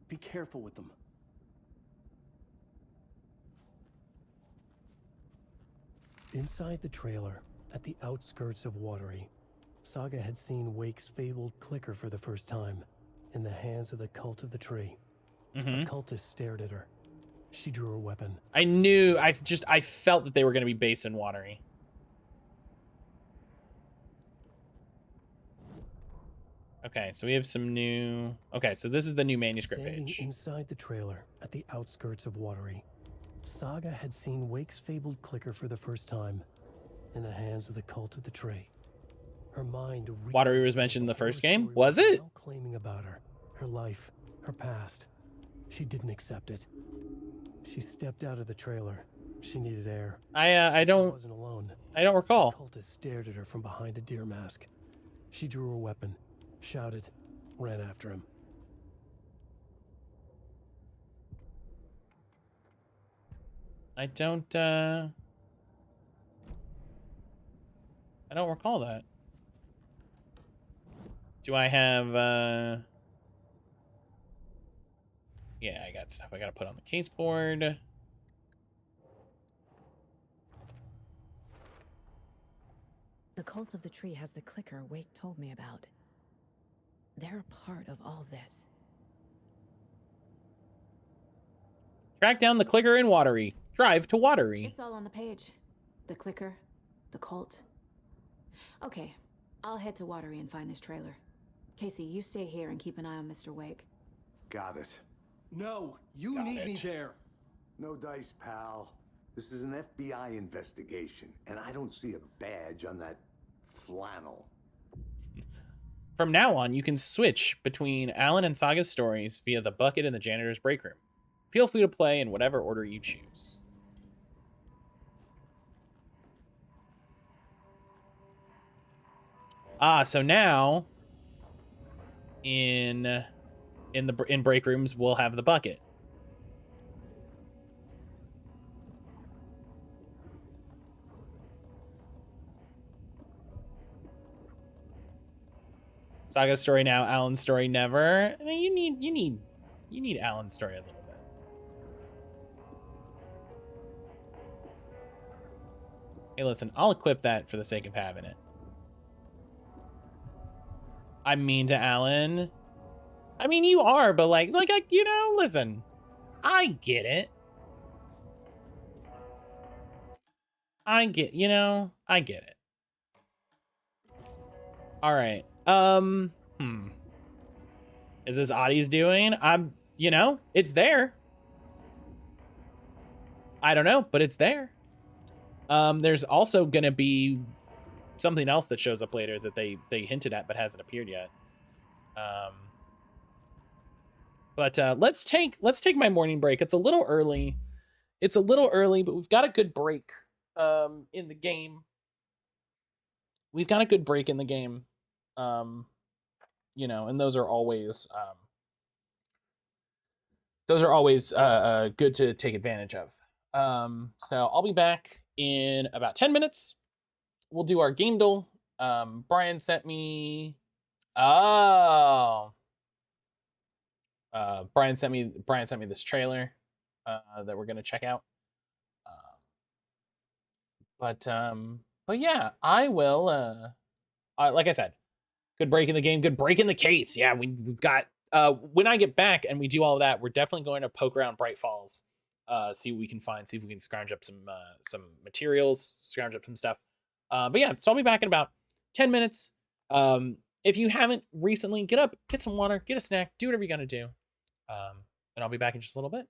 Be careful with them. Inside the trailer, at the outskirts of Watery, Saga had seen Wake's fabled clicker for the first time, in the hands of the Cult of the Tree. The cultist stared at her. She drew her weapon. I knew, I felt that they were going to be based in Watery. Okay, so we have some new... Okay, so this is the new manuscript Standing page. inside the trailer, at the outskirts of Watery, Saga had seen Wake's fabled clicker for the first time, in the hands of the Cult of the Tree. Her mind... Watery was mentioned in the first game? Was it? Claiming about her life, her past. She didn't accept it. She stepped out of the trailer. She needed air. I don't... She wasn't alone. I don't recall. The cultist stared at her from behind a deer mask. She drew her weapon, shouted, ran after him. I don't recall that. Do I have, Yeah, I got stuff I gotta put on the case board. The Cult of the Tree has the clicker Wake told me about. They're a part of all this. Track down the clicker in Watery. Drive to Watery. It's all on the page. The clicker, the cult. Okay, I'll head to Watery and find this trailer. Casey, you stay here and keep an eye on Mr. Wake. Got it. No, you Got need it. me there. No dice, pal. This is an FBI investigation, and I don't see a badge on that flannel. From now on, you can switch between Alan and Saga's stories via the bucket in the janitor's break room. Feel free to play in whatever order you choose. So now in break rooms we'll have the bucket. Saga's story now, Alan's story never. I mean, you need Alan's story a little bit. Hey, listen, I'll equip that for the sake of having it. I'm mean to Alan. I mean, you are, but like, listen, I get it. I get it. All right. Is this Audie's doing? It's there. I don't know, but it's there. There's also gonna be something else that shows up later that they hinted at but hasn't appeared yet. But let's take my morning break. It's a little early. But we've got a good break in the game. And those are always good to take advantage of. So I'll be back in about 10 minutes. We'll do our game duel. Brian sent me Brian sent me this trailer that we're gonna check out. But yeah, I will like I said, good break in the game, good break in the case. Yeah, we've got when I get back and we do all of that, we're definitely going to poke around Bright Falls, see what we can find, see if we can scrounge up some materials, scrounge up some stuff. But yeah, so I'll be back in about 10 minutes. If you haven't recently, get up, get some water, get a snack, do whatever you're gonna do. And I'll be back in just a little bit.